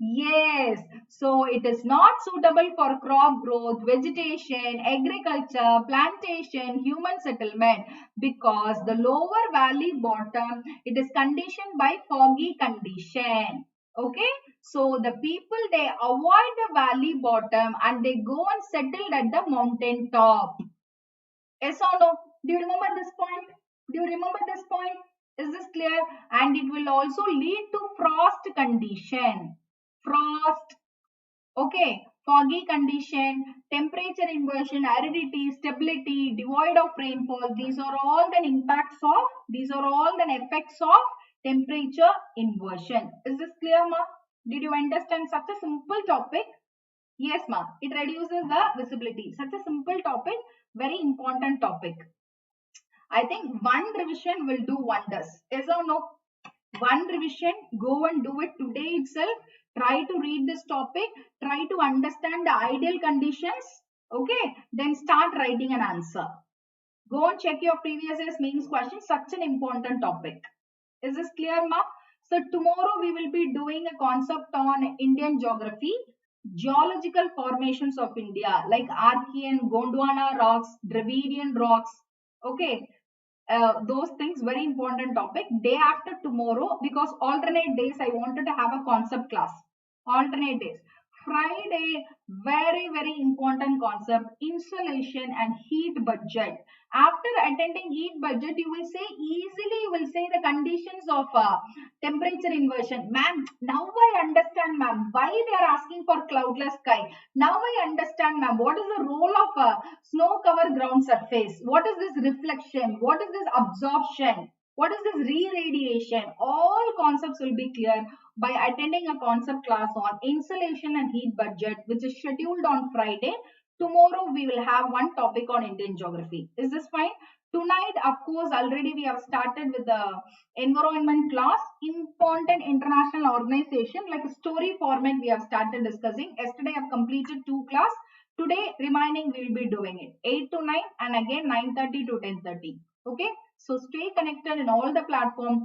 [SPEAKER 1] Yes, so it is not suitable for crop growth, vegetation, agriculture, plantation, human settlement because the lower valley bottom, it is conditioned by foggy condition. Okay, so the people, they avoid the valley bottom and they go and settle at the mountain top. Yes or no? Do you remember this point? Do you remember this point? Is this clear? And it will also lead to frost condition. Frost, okay, foggy condition, temperature inversion, aridity, stability, devoid of rainfall. These are all the effects of temperature inversion. Is this clear, ma? Did you understand such a simple topic? Yes, ma. It reduces the visibility. Such a simple topic, very important topic. I think one revision will do wonders. Yes or no? One revision, go and do it today itself. Try to read this topic. Try to understand the ideal conditions. Okay, then start writing an answer. Go and check your previous year's means questions. Such an important topic. Is this clear, ma? So tomorrow we will be doing a concept on Indian geography, geological formations of India like Archean, Gondwana rocks, Dravidian rocks. Okay, those things, very important topic. Day after tomorrow, because alternate days I wanted to have a concept class. Alternate days. Friday, very important concept, insulation and heat budget. After attending heat budget, you will say the conditions of temperature inversion. Ma'am, now I understand, ma'am, why they are asking for cloudless sky. Now I understand, ma'am, what is the role of snow cover ground surface? What is this reflection? What is this absorption? What is this re-radiation? All concepts will be clear by attending a concept class on insulation and heat budget, which is scheduled on Friday. Tomorrow we will have one topic on Indian geography. Is this fine? Tonight, of course, already we have started with the environment class, important international organization, like a story format we have started discussing. Yesterday I have completed 2 class. Today remaining we will be doing it 8 to 9 and again 9:30 to 10:30. Okay, so stay connected in all the platform.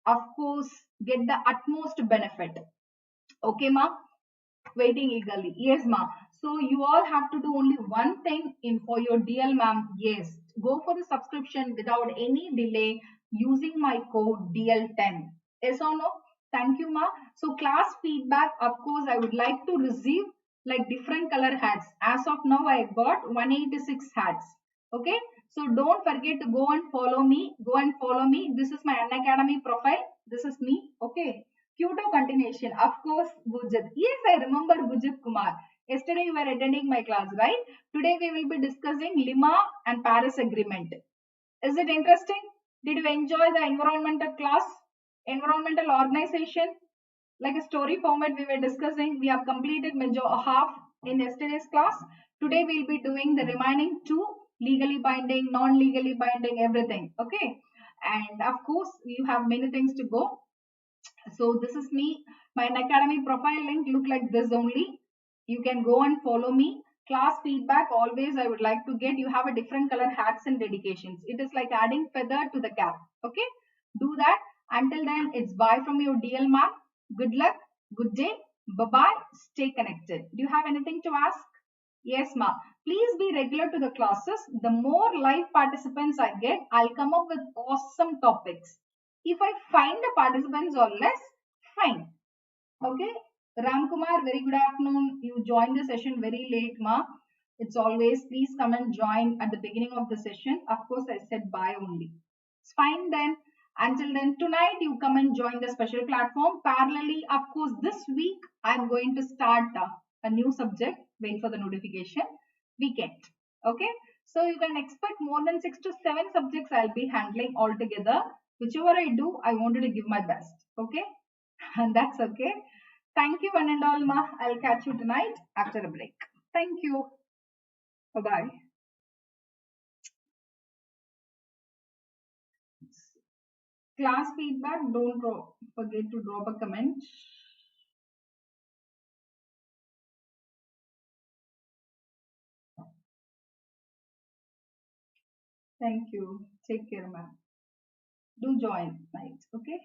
[SPEAKER 1] Of course, get the utmost benefit. Okay, ma? Waiting eagerly. Yes, ma. So you all have to do only one thing in for your DL, ma'am. Yes, go for the subscription without any delay using my code DL10. Yes or no? Thank you, ma. So class feedback, of course, I would like to receive like different color hats. As of now, I got 186 hats. Okay, so don't forget to go and follow me. Go and follow me. This is my Unacademy profile. This is me. Okay. Kyoto continuation. Of course, Gujat. Yes, I remember Gujat Kumar. Yesterday you were attending my class, right? Today we will be discussing Lima and Paris Agreement. Is it interesting? Did you enjoy the environmental class? Environmental organization? Like a story format we were discussing. We have completed half in yesterday's class. Today we will be doing the remaining 2, legally binding, non-legally binding, everything. Okay. And of course, you have many things to go. So this is me. My Unacademy profile link look like this only. You can go and follow me. Class feedback, always I would like to get, you have a different color hats and dedications. It is like adding feather to the cap. Okay, do that. Until then, it's bye from your DL ma'am. Good luck, good day, bye bye, stay connected. Do you have anything to ask? Yes ma'am, please be regular to the classes. The more live participants I get, I'll come up with awesome topics. If I find the participants or less, fine. Okay, Ram Kumar, very good afternoon. You joined the session very late, ma. It's always, please come and join at the beginning of the session. Of course, I said bye only. It's fine then. Until then, tonight you come and join the special platform. Parallelly, of course, this week I'm going to start a new subject. Wait for the notification. Weekend. Okay. So you can expect more than 6 to 7 subjects I'll be handling altogether. Whichever I do, I wanted to give my best. Okay. And that's okay. Thank you, one and all, ma. I'll catch you tonight after a break. Thank you. Bye bye. Class feedback, don't forget to drop a comment. Thank you. Take care, ma'am. Do join tonight. Okay.